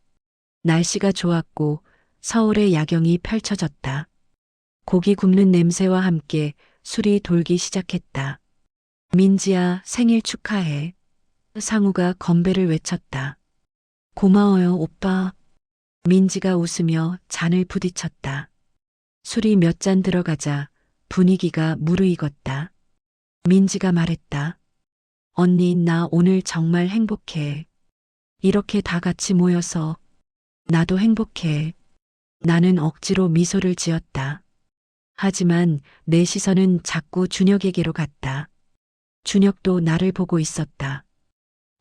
날씨가 좋았고 서울의 야경이 펼쳐졌다. 고기 굽는 냄새와 함께 술이 돌기 시작했다. 민지야, 생일 축하해. 상우가 건배를 외쳤다. 고마워요, 오빠. 민지가 웃으며 잔을 부딪혔다. 술이 몇 잔 들어가자 분위기가 무르익었다. 민지가 말했다. 언니, 나 오늘 정말 행복해. 이렇게 다 같이 모여서. 나도 행복해. 나는 억지로 미소를 지었다. 하지만 내 시선은 자꾸 준혁에게로 갔다. 준혁도 나를 보고 있었다.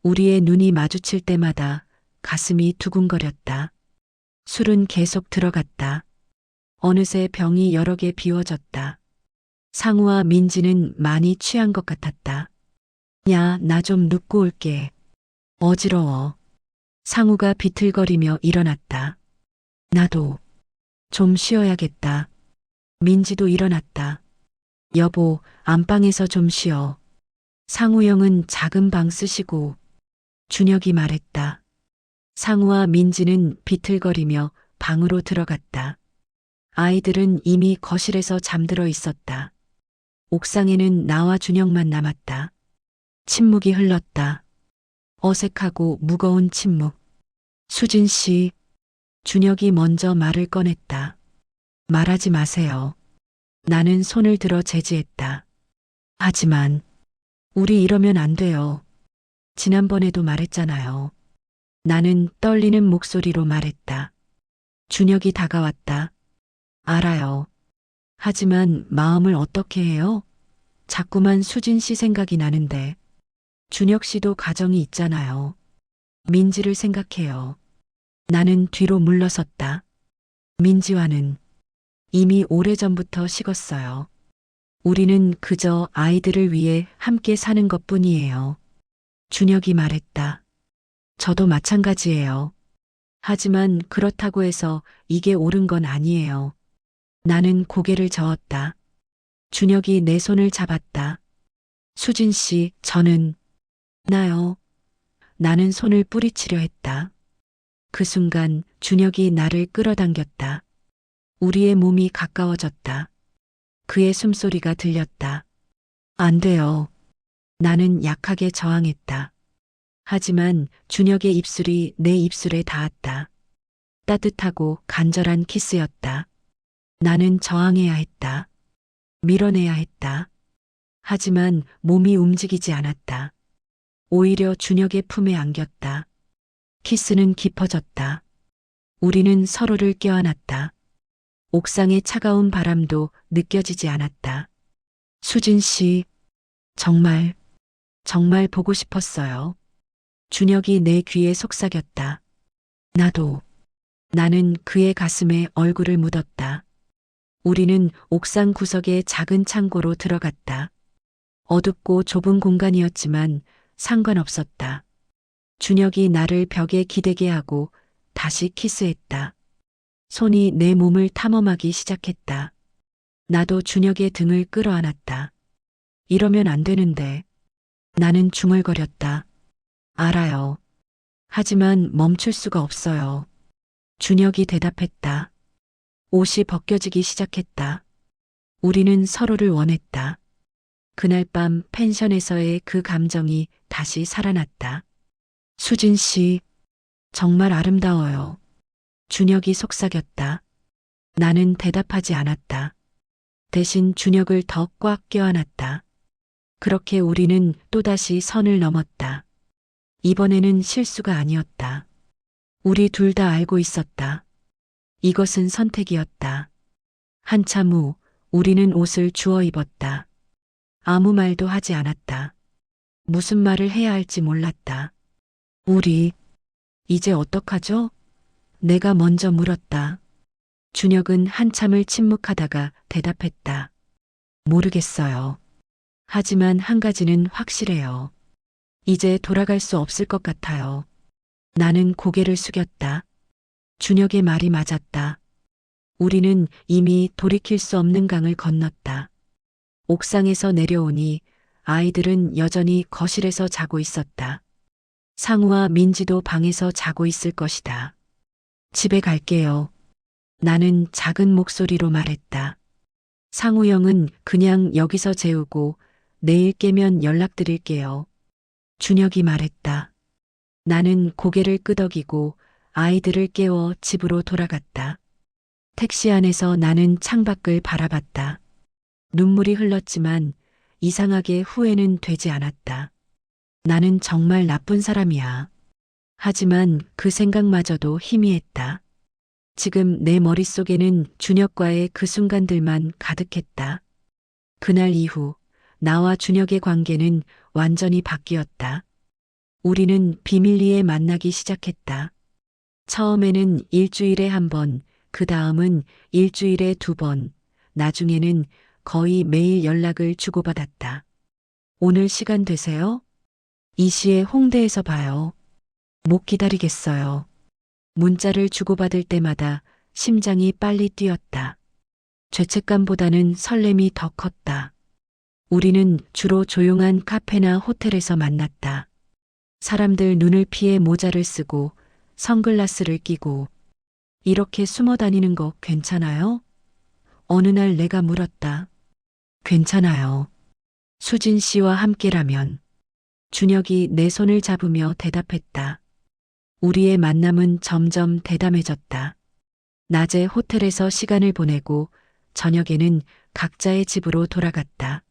우리의 눈이 마주칠 때마다 가슴이 두근거렸다. 술은 계속 들어갔다. 어느새 병이 여러 개 비워졌다. 상우와 민지는 많이 취한 것 같았다. 야, 나 좀 눕고 올게. 어지러워. 상우가 비틀거리며 일어났다. 나도 좀 쉬어야겠다. 민지도 일어났다. 여보, 안방에서 좀 쉬어. 상우 형은 작은 방 쓰시고. 준혁이 말했다. 상우와 민지는 비틀거리며 방으로 들어갔다. 아이들은 이미 거실에서 잠들어 있었다. 옥상에는 나와 준혁만 남았다. 침묵이 흘렀다. 어색하고 무거운 침묵. 수진 씨. 준혁이 먼저 말을 꺼냈다. 말하지 마세요. 나는 손을 들어 제지했다. 하지만 우리 이러면 안 돼요. 지난번에도 말했잖아요. 나는 떨리는 목소리로 말했다. 준혁이 다가왔다. 알아요. 하지만 마음을 어떻게 해요? 자꾸만 수진 씨 생각이 나는데. 준혁 씨도 가정이 있잖아요. 민지를 생각해요. 나는 뒤로 물러섰다. 민지와는 이미 오래전부터 식었어요. 우리는 그저 아이들을 위해 함께 사는 것뿐이에요. 준혁이 말했다. 저도 마찬가지예요. 하지만 그렇다고 해서 이게 옳은 건 아니에요. 나는 고개를 저었다. 준혁이 내 손을 잡았다. 수진 씨, 저는 나요. 나는 손을 뿌리치려 했다. 그 순간 준혁이 나를 끌어당겼다. 우리의 몸이 가까워졌다. 그의 숨소리가 들렸다. 안 돼요. 나는 약하게 저항했다. 하지만 준혁의 입술이 내 입술에 닿았다. 따뜻하고 간절한 키스였다. 나는 저항해야 했다. 밀어내야 했다. 하지만 몸이 움직이지 않았다. 오히려 준혁의 품에 안겼다. 키스는 깊어졌다. 우리는 서로를 껴안았다. 옥상의 차가운 바람도 느껴지지 않았다. 수진 씨, 정말 보고 싶었어요. 준혁이 내 귀에 속삭였다. 나도. 나는 그의 가슴에 얼굴을 묻었다. 우리는 옥상 구석의 작은 창고로 들어갔다. 어둡고 좁은 공간이었지만 상관없었다. 준혁이 나를 벽에 기대게 하고 다시 키스했다. 손이 내 몸을 탐험하기 시작했다. 나도 준혁의 등을 끌어안았다. 이러면 안 되는데. 나는 중얼거렸다. 알아요. 하지만 멈출 수가 없어요. 준혁이 대답했다. 옷이 벗겨지기 시작했다. 우리는 서로를 원했다. 그날 밤 펜션에서의 그 감정이 다시 살아났다. 수진 씨, 정말 아름다워요. 준혁이 속삭였다. 나는 대답하지 않았다. 대신 준혁을 더 꽉 껴안았다. 그렇게 우리는 또다시 선을 넘었다. 이번에는 실수가 아니었다. 우리 둘 다 알고 있었다. 이것은 선택이었다. 한참 후 우리는 옷을 주워 입었다. 아무 말도 하지 않았다. 무슨 말을 해야 할지 몰랐다. 우리 이제 어떡하죠? 내가 먼저 물었다. 준혁은 한참을 침묵하다가 대답했다. 모르겠어요. 하지만 한 가지는 확실해요. 이제 돌아갈 수 없을 것 같아요. 나는 고개를 숙였다. 준혁의 말이 맞았다. 우리는 이미 돌이킬 수 없는 강을 건넜다. 옥상에서 내려오니 아이들은 여전히 거실에서 자고 있었다. 상우와 민지도 방에서 자고 있을 것이다. 집에 갈게요. 나는 작은 목소리로 말했다. 상우 형은 그냥 여기서 재우고 내일 깨면 연락드릴게요. 준혁이 말했다. 나는 고개를 끄덕이고 아이들을 깨워 집으로 돌아갔다. 택시 안에서 나는 창밖을 바라봤다. 눈물이 흘렀지만 이상하게 후회는 되지 않았다. 나는 정말 나쁜 사람이야. 하지만 그 생각마저도 희미했다. 지금 내 머릿속에는 준혁과의 그 순간들만 가득했다. 그날 이후 나와 준혁의 관계는 완전히 바뀌었다. 우리는 비밀리에 만나기 시작했다. 처음에는 일주일에 한 번, 그 다음은 일주일에 2번, 나중에는 거의 매일 연락을 주고받았다. 오늘 시간 되세요? 이 시에 홍대에서 봐요. 못 기다리겠어요. 문자를 주고받을 때마다 심장이 빨리 뛰었다. 죄책감보다는 설렘이 더 컸다. 우리는 주로 조용한 카페나 호텔에서 만났다. 사람들 눈을 피해 모자를 쓰고 선글라스를 끼고. 이렇게 숨어 다니는 거 괜찮아요? 어느 날 내가 물었다. 괜찮아요. 수진 씨와 함께라면. 준혁이 내 손을 잡으며 대답했다. 우리의 만남은 점점 대담해졌다. 낮에 호텔에서 시간을 보내고 저녁에는 각자의 집으로 돌아갔다.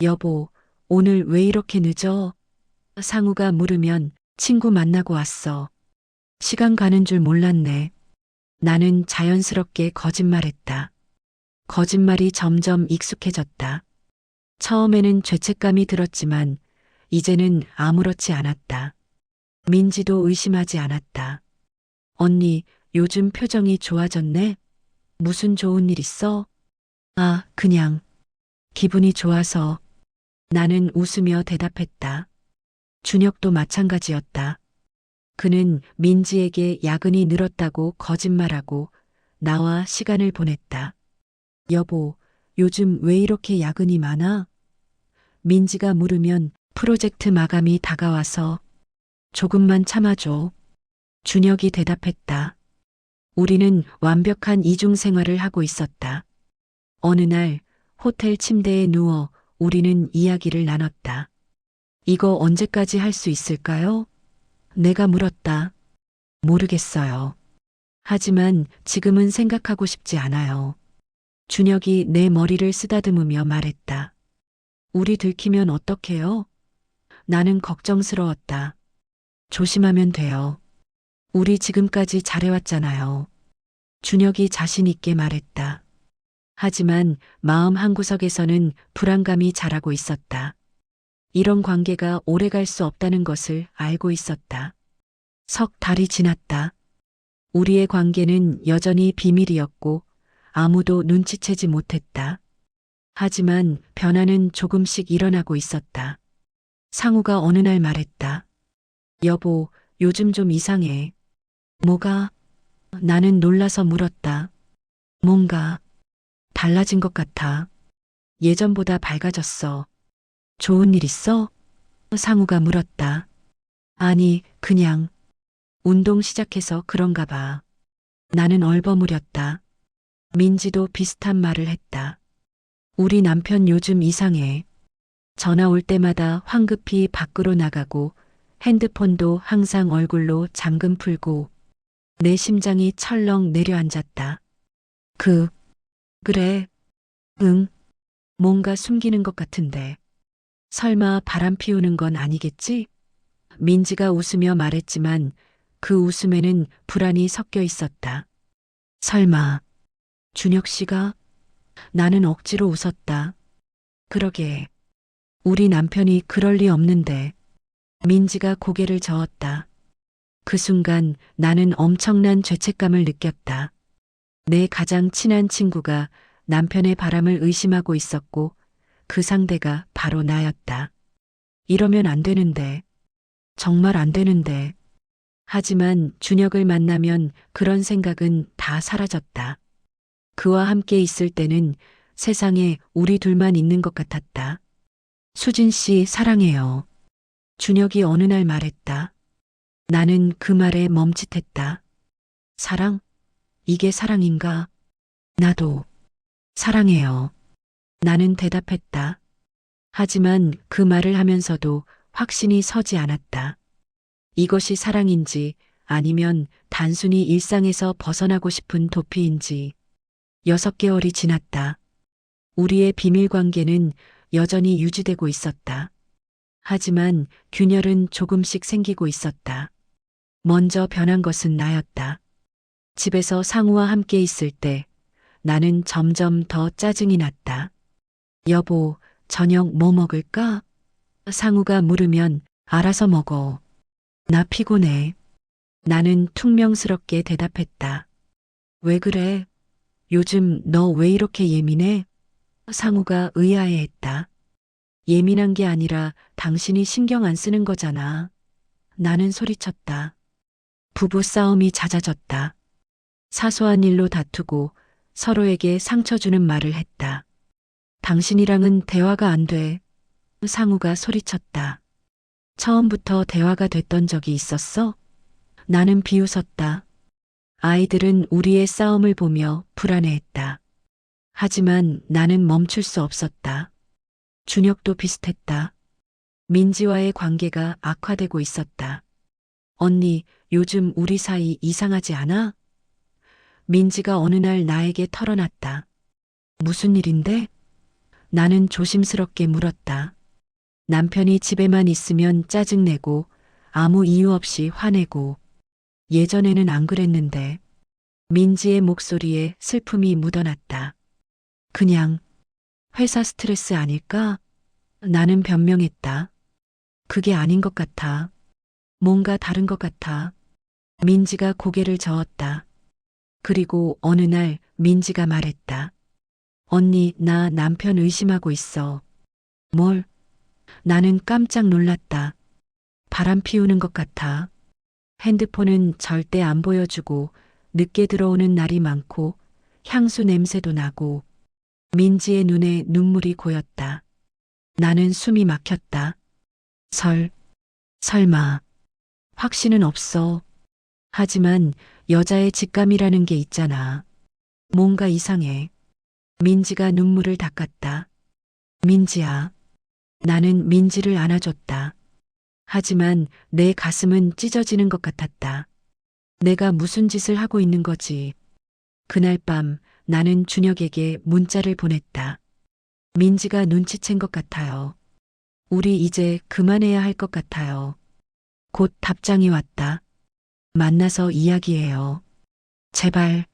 여보, 오늘 왜 이렇게 늦어? 상우가 물으면 친구 만나고 왔어. 시간 가는 줄 몰랐네. 나는 자연스럽게 거짓말했다. 거짓말이 점점 익숙해졌다. 처음에는 죄책감이 들었지만 이제는 아무렇지 않았다. 민지도 의심하지 않았다. 언니, 요즘 표정이 좋아졌네? 무슨 좋은 일 있어? 아, 그냥 기분이 좋아서. 나는 웃으며 대답했다. 준혁도 마찬가지였다. 그는 민지에게 야근이 늘었다고 거짓말하고 나와 시간을 보냈다. 여보, 요즘 왜 이렇게 야근이 많아? 민지가 물으면 프로젝트 마감이 다가와서. 조금만 참아줘. 준혁이 대답했다. 우리는 완벽한 이중 생활을 하고 있었다. 어느 날 호텔 침대에 누워 우리는 이야기를 나눴다. 이거 언제까지 할 수 있을까요? 내가 물었다. 모르겠어요. 하지만 지금은 생각하고 싶지 않아요. 준혁이 내 머리를 쓰다듬으며 말했다. 우리 들키면 어떡해요? 나는 걱정스러웠다. 조심하면 돼요. 우리 지금까지 잘해왔잖아요. 준혁이 자신 있게 말했다. 하지만 마음 한구석에서는 불안감이 자라고 있었다. 이런 관계가 오래갈 수 없다는 것을 알고 있었다. 석 달이 지났다. 우리의 관계는 여전히 비밀이었고 아무도 눈치채지 못했다. 하지만 변화는 조금씩 일어나고 있었다. 상우가 어느 날 말했다. 여보, 요즘 좀 이상해. 뭐가? 나는 놀라서 물었다. 뭔가 달라진 것 같아. 예전보다 밝아졌어. 좋은 일 있어? 상우가 물었다. 아니, 그냥 운동 시작해서 그런가 봐. 나는 얼버무렸다. 민지도 비슷한 말을 했다. 우리 남편 요즘 이상해. 전화 올 때마다 황급히 밖으로 나가고 핸드폰도 항상 얼굴로 잠금 풀고 내 심장이 철렁 내려앉았다. 그래. 응. 뭔가 숨기는 것 같은데. 설마 바람 피우는 건 아니겠지? 민지가 웃으며 말했지만 그 웃음에는 불안이 섞여 있었다. 설마, 준혁 씨가? 나는 억지로 웃었다. 그러게. 우리 남편이 그럴 리 없는데. 민지가 고개를 저었다. 그 순간 나는 엄청난 죄책감을 느꼈다. 내 가장 친한 친구가 남편의 바람을 의심하고 있었고 그 상대가 바로 나였다. 이러면 안 되는데. 정말 안 되는데. 하지만 준혁을 만나면 그런 생각은 다 사라졌다. 그와 함께 있을 때는 세상에 우리 둘만 있는 것 같았다. 수진 씨 사랑해요. 준혁이 어느 날 말했다. 나는 그 말에 멈칫했다. 사랑? 이게 사랑인가? 나도 사랑해요. 나는 대답했다. 하지만 그 말을 하면서도 확신이 서지 않았다. 이것이 사랑인지 아니면 단순히 일상에서 벗어나고 싶은 도피인지. 6개월이 지났다. 우리의 비밀 관계는 여전히 유지되고 있었다. 하지만 균열은 조금씩 생기고 있었다. 먼저 변한 것은 나였다. 집에서 상우와 함께 있을 때 나는 점점 더 짜증이 났다. 여보, 저녁 뭐 먹을까? 상우가 물으면 알아서 먹어. 나 피곤해. 나는 퉁명스럽게 대답했다. 왜 그래? 요즘 너 왜 이렇게 예민해? 상우가 의아해했다. 예민한 게 아니라 당신이 신경 안 쓰는 거잖아. 나는 소리쳤다. 부부 싸움이 잦아졌다. 사소한 일로 다투고 서로에게 상처 주는 말을 했다. 당신이랑은 대화가 안 돼. 상우가 소리쳤다. 처음부터 대화가 됐던 적이 있었어? 나는 비웃었다. 아이들은 우리의 싸움을 보며 불안해했다. 하지만 나는 멈출 수 없었다. 준혁도 비슷했다. 민지와의 관계가 악화되고 있었다. 언니, 요즘 우리 사이 이상하지 않아? 민지가 어느 날 나에게 털어놨다. 무슨 일인데? 나는 조심스럽게 물었다. 남편이 집에만 있으면 짜증내고 아무 이유 없이 화내고 예전에는 안 그랬는데. 민지의 목소리에 슬픔이 묻어났다. 그냥 회사 스트레스 아닐까? 나는 변명했다. 그게 아닌 것 같아. 뭔가 다른 것 같아. 민지가 고개를 저었다. 그리고 어느 날 민지가 말했다. 언니, 나 남편 의심하고 있어. 뭘? 나는 깜짝 놀랐다. 바람 피우는 것 같아. 핸드폰은 절대 안 보여주고 늦게 들어오는 날이 많고 향수 냄새도 나고 민지의 눈에 눈물이 고였다. 나는 숨이 막혔다. 설마. 확신은 없어. 하지만 여자의 직감이라는 게 있잖아. 뭔가 이상해. 민지가 눈물을 닦았다. 민지야. 나는 민지를 안아줬다. 하지만 내 가슴은 찢어지는 것 같았다. 내가 무슨 짓을 하고 있는 거지. 그날 밤 나는 준혁에게 문자를 보냈다. 민지가 눈치챈 것 같아요. 우리 이제 그만해야 할 것 같아요. 곧 답장이 왔다. 만나서 이야기해요. 제발.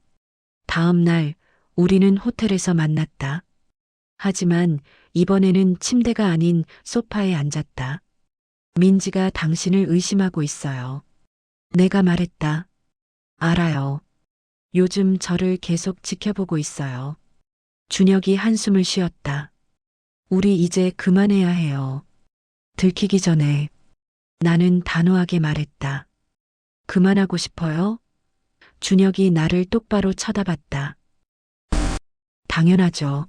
다음 날 우리는 호텔에서 만났다. 하지만 이번에는 침대가 아닌 소파에 앉았다. 민지가 당신을 의심하고 있어요. 내가 말했다. 알아요. 요즘 저를 계속 지켜보고 있어요. 준혁이 한숨을 쉬었다. 우리 이제 그만해야 해요. 들키기 전에 나는 단호하게 말했다. 그만하고 싶어요? 준혁이 나를 똑바로 쳐다봤다. 당연하죠.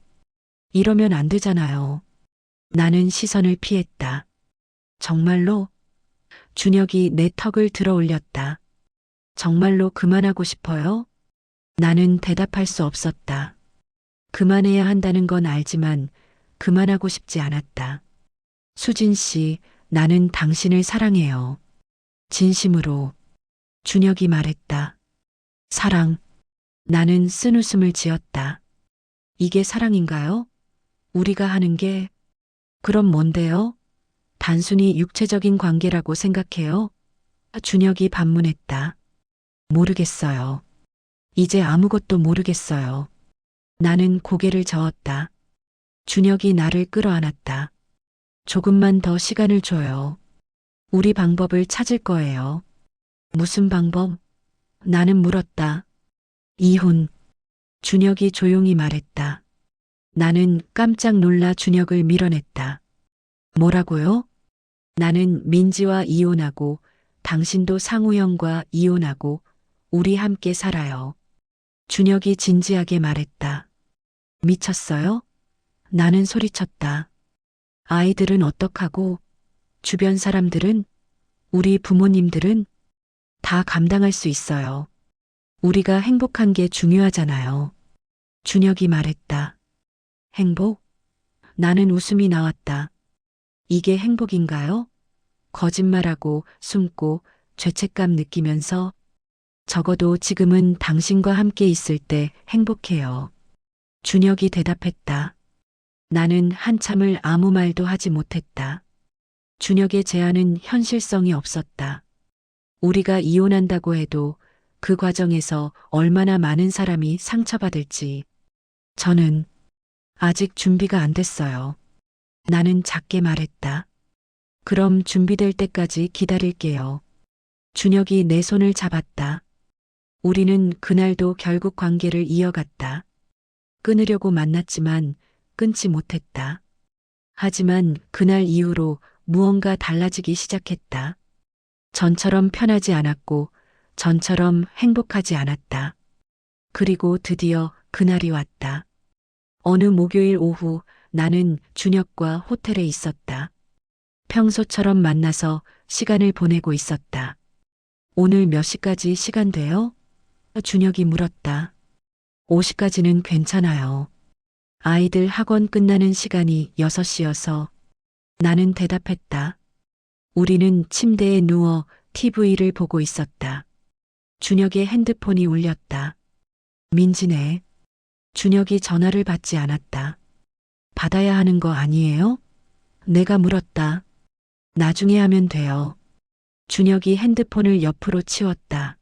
이러면 안 되잖아요. 나는 시선을 피했다. 정말로? 준혁이 내 턱을 들어 올렸다. 정말로 그만하고 싶어요? 나는 대답할 수 없었다. 그만해야 한다는 건 알지만 그만하고 싶지 않았다. 수진 씨, 나는 당신을 사랑해요. 진심으로. 준혁이 말했다. 사랑. 나는 쓴웃음을 지었다. 이게 사랑인가요? 우리가 하는 게, 그럼 뭔데요? 단순히 육체적인 관계라고 생각해요? 준혁이 반문했다. 모르겠어요. 이제 아무것도 모르겠어요. 나는 고개를 저었다. 준혁이 나를 끌어안았다. 조금만 더 시간을 줘요. 우리 방법을 찾을 거예요. 무슨 방법? 나는 물었다. 이혼. 준혁이 조용히 말했다. 나는 깜짝 놀라 준혁을 밀어냈다. 뭐라고요? 나는 민지와 이혼하고 당신도 상우형과 이혼하고 우리 함께 살아요. 준혁이 진지하게 말했다. 미쳤어요? 나는 소리쳤다. 아이들은 어떡하고 주변 사람들은 우리 부모님들은 다 감당할 수 있어요. 우리가 행복한 게 중요하잖아요. 준혁이 말했다. 행복? 나는 웃음이 나왔다. 이게 행복인가요? 거짓말하고 숨고 죄책감 느끼면서 적어도 지금은 당신과 함께 있을 때 행복해요. 준혁이 대답했다. 나는 한참을 아무 말도 하지 못했다. 준혁의 제안은 현실성이 없었다. 우리가 이혼한다고 해도 그 과정에서 얼마나 많은 사람이 상처받을지. 저는 아직 준비가 안 됐어요. 나는 작게 말했다. 그럼 준비될 때까지 기다릴게요. 준혁이 내 손을 잡았다. 우리는 그날도 결국 관계를 이어갔다. 끊으려고 만났지만 끊지 못했다. 하지만 그날 이후로 무언가 달라지기 시작했다. 전처럼 편하지 않았고 전처럼 행복하지 않았다. 그리고 드디어 그날이 왔다. 어느 목요일 오후 나는 준혁과 호텔에 있었다. 평소처럼 만나서 시간을 보내고 있었다. 오늘 몇 시까지 시간 돼요? 준혁이 물었다. 5시까지는 괜찮아요. 아이들 학원 끝나는 시간이 6시여서 나는 대답했다. 우리는 침대에 누워 TV를 보고 있었다. 준혁의 핸드폰이 울렸다. 민지네. 준혁이 전화를 받지 않았다. 받아야 하는 거 아니에요? 내가 물었다. 나중에 하면 돼요. 준혁이 핸드폰을 옆으로 치웠다.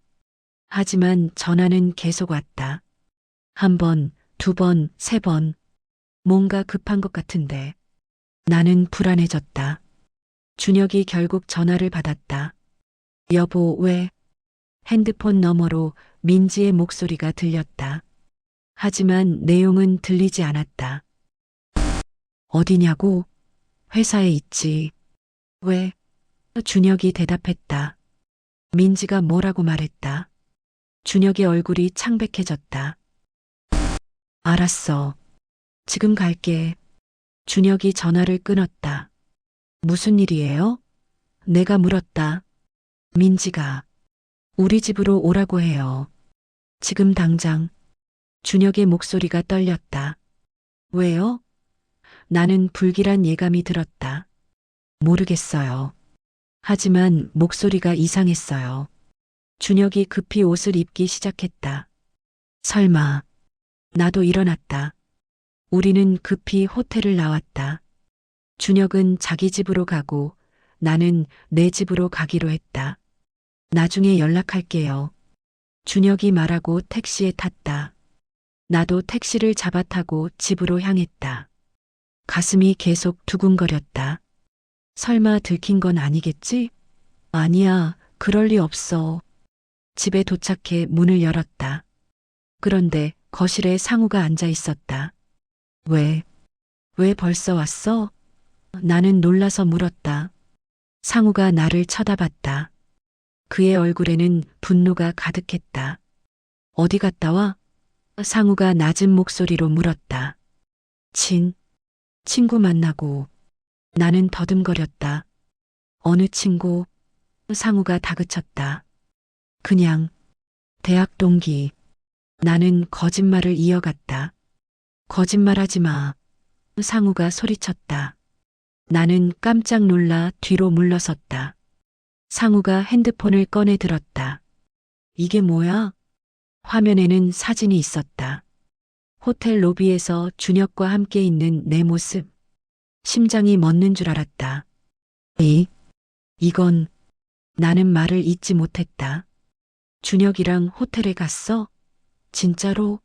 하지만 전화는 계속 왔다. 한 번, 두 번, 세 번. 뭔가 급한 것 같은데. 나는 불안해졌다. 준혁이 결국 전화를 받았다. 여보, 왜? 핸드폰 너머로 민지의 목소리가 들렸다. 하지만 내용은 들리지 않았다. 어디냐고? 회사에 있지. 왜? 준혁이 대답했다. 민지가 뭐라고 말했다. 준혁의 얼굴이 창백해졌다. 알았어. 지금 갈게. 준혁이 전화를 끊었다. 무슨 일이에요? 내가 물었다. 민지가 우리 집으로 오라고 해요. 지금 당장. 준혁의 목소리가 떨렸다. 왜요? 나는 불길한 예감이 들었다. 모르겠어요. 하지만 목소리가 이상했어요. 준혁이 급히 옷을 입기 시작했다. 설마. 나도 일어났다. 우리는 급히 호텔을 나왔다. 준혁은 자기 집으로 가고 나는 내 집으로 가기로 했다. 나중에 연락할게요. 준혁이 말하고 택시에 탔다. 나도 택시를 잡아 타고 집으로 향했다. 가슴이 계속 두근거렸다. 설마 들킨 건 아니겠지? 아니야, 그럴 리 없어. 집에 도착해 문을 열었다. 그런데 거실에 상우가 앉아 있었다. 왜 벌써 왔어? 나는 놀라서 물었다. 상우가 나를 쳐다봤다. 그의 얼굴에는 분노가 가득했다. 어디 갔다 와? 상우가 낮은 목소리로 물었다. 친구 만나고. 나는 더듬거렸다. 어느 친구? 상우가 다그쳤다. 그냥 대학 동기. 나는 거짓말을 이어갔다. 거짓말하지 마. 상우가 소리쳤다. 나는 깜짝 놀라 뒤로 물러섰다. 상우가 핸드폰을 꺼내 들었다. 이게 뭐야? 화면에는 사진이 있었다. 호텔 로비에서 준혁과 함께 있는 내 모습. 심장이 멎는 줄 알았다. 이건. 나는 말을 잇지 못했다. 준혁이랑 호텔에 갔어? 진짜로?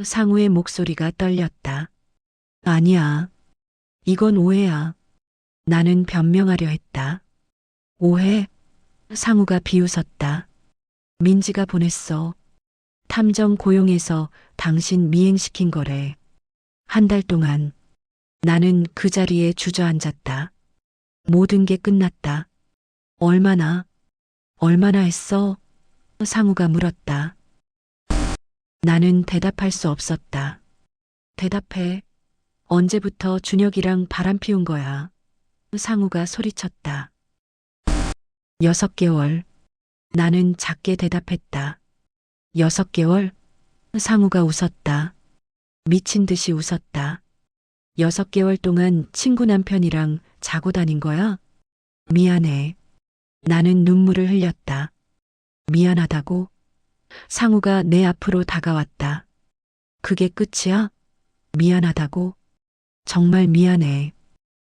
상우의 목소리가 떨렸다. 아니야. 이건 오해야. 나는 변명하려 했다. 오해? 상우가 비웃었다. 민지가 보냈어. 탐정 고용해서 당신 미행시킨 거래. 한 달 동안. 나는 그 자리에 주저앉았다. 모든 게 끝났다. 얼마나 했어? 상우가 물었다. 나는 대답할 수 없었다. 대답해. 언제부터 준혁이랑 바람 피운 거야? 상우가 소리쳤다. 6개월. 나는 작게 대답했다. 6개월? 상우가 웃었다. 미친 듯이 웃었다. 6개월 동안 친구 남편이랑 자고 다닌 거야? 미안해. 나는 눈물을 흘렸다. 미안하다고? 상우가 내 앞으로 다가왔다. 그게 끝이야? 미안하다고? 정말 미안해.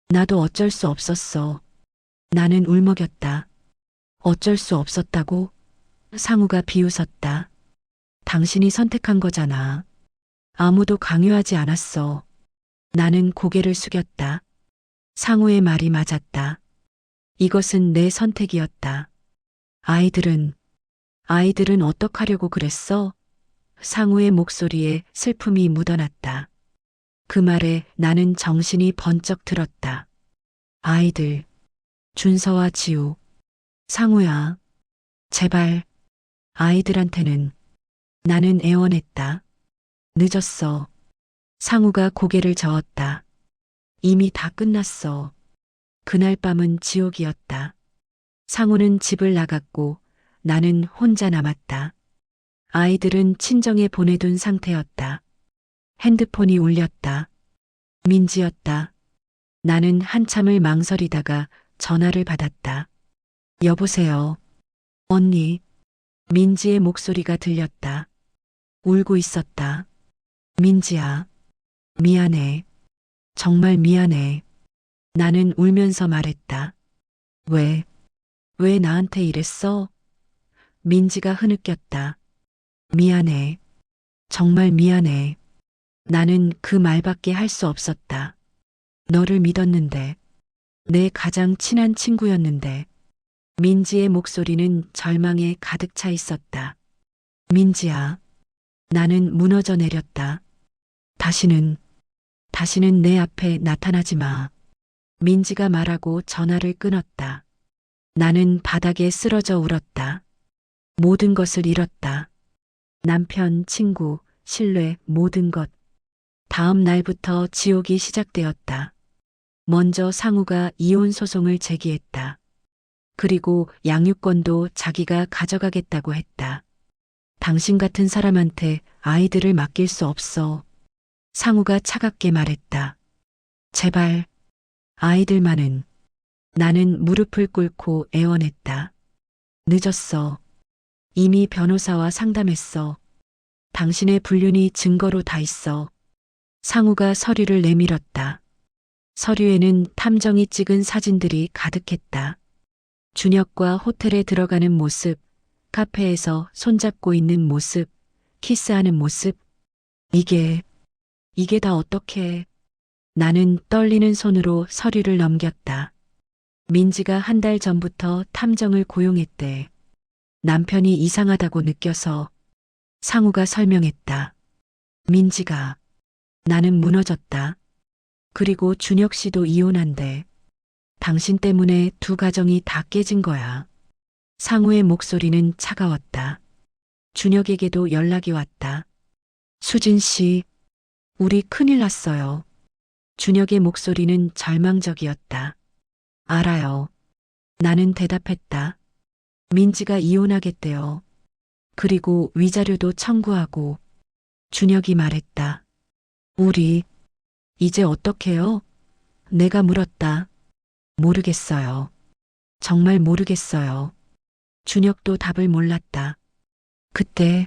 나도 어쩔 수 없었어. 나는 울먹였다. 어쩔 수 없었다고? 상우가 비웃었다. 당신이 선택한 거잖아. 아무도 강요하지 않았어. 나는 고개를 숙였다. 상우의 말이 맞았다. 이것은 내 선택이었다. 아이들은 어떡하려고 그랬어? 상우의 목소리에 슬픔이 묻어났다. 그 말에 나는 정신이 번쩍 들었다. 아이들, 준서와 지우. 상우야, 제발, 아이들한테는. 나는 애원했다. 늦었어. 상우가 고개를 저었다. 이미 다 끝났어. 그날 밤은 지옥이었다. 상우는 집을 나갔고 나는 혼자 남았다. 아이들은 친정에 보내둔 상태였다. 핸드폰이 울렸다. 민지였다. 나는 한참을 망설이다가 전화를 받았다. 여보세요. 언니. 민지의 목소리가 들렸다. 울고 있었다. 민지야. 미안해. 정말 미안해. 나는 울면서 말했다. 왜 나한테 이랬어? 민지가 흐느꼈다. 미안해. 정말 미안해. 나는 그 말밖에 할 수 없었다. 너를 믿었는데, 내 가장 친한 친구였는데. 민지의 목소리는 절망에 가득 차 있었다. 민지야, 나는 무너져 내렸다. 다시는 내 앞에 나타나지 마. 민지가 말하고 전화를 끊었다. 나는 바닥에 쓰러져 울었다. 모든 것을 잃었다. 남편, 친구, 신뢰, 모든 것. 다음 날부터 지옥이 시작되었다. 먼저 상우가 이혼 소송을 제기했다. 그리고 양육권도 자기가 가져가겠다고 했다. 당신 같은 사람한테 아이들을 맡길 수 없어. 상우가 차갑게 말했다. 제발, 아이들만은. 나는 무릎을 꿇고 애원했다. 늦었어. 이미 변호사와 상담했어. 당신의 불륜이 증거로 다 있어. 상우가 서류를 내밀었다. 서류에는 탐정이 찍은 사진들이 가득했다. 준혁과 호텔에 들어가는 모습, 카페에서 손잡고 있는 모습, 키스하는 모습. 이게 다 어떻게. 나는 떨리는 손으로 서류를 넘겼다. 민지가 한 달 전부터 탐정을 고용했대. 남편이 이상하다고 느껴서. 상우가 설명했다. 민지가. 나는 무너졌다. 그리고 준혁 씨도 이혼한대. 당신 때문에 두 가정이 다 깨진 거야. 상우의 목소리는 차가웠다. 준혁에게도 연락이 왔다. 수진 씨, 우리 큰일 났어요. 준혁의 목소리는 절망적이었다. 알아요. 나는 대답했다. 민지가 이혼하겠대요. 그리고 위자료도 청구하고. 준혁이 말했다. 우리, 이제 어떡해요? 내가 물었다. 모르겠어요. 정말 모르겠어요. 준혁도 답을 몰랐다. 그때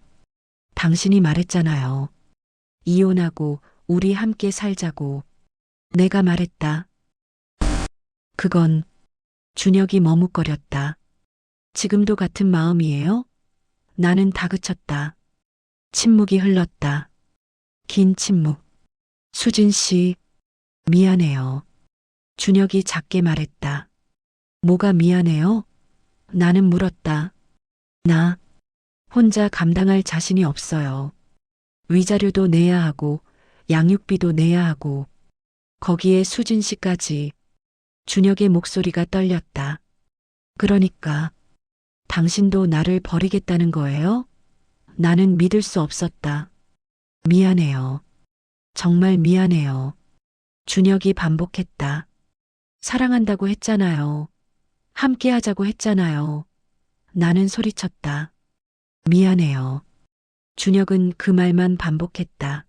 당신이 말했잖아요. 이혼하고 우리 함께 살자고. 내가 말했다. 그건. 준혁이 머뭇거렸다. 지금도 같은 마음이에요? 나는 다그쳤다. 침묵이 흘렀다. 긴 침묵. 수진 씨, 미안해요. 준혁이 작게 말했다. 뭐가 미안해요? 나는 물었다. 나 혼자 감당할 자신이 없어요. 위자료도 내야 하고 양육비도 내야 하고 거기에 수진 씨까지. 준혁의 목소리가 떨렸다. 그러니까 당신도 나를 버리겠다는 거예요? 나는 믿을 수 없었다. 미안해요. 정말 미안해요. 준혁이 반복했다. 사랑한다고 했잖아요. 함께 하자고 했잖아요. 나는 소리쳤다. 미안해요. 준혁은 그 말만 반복했다.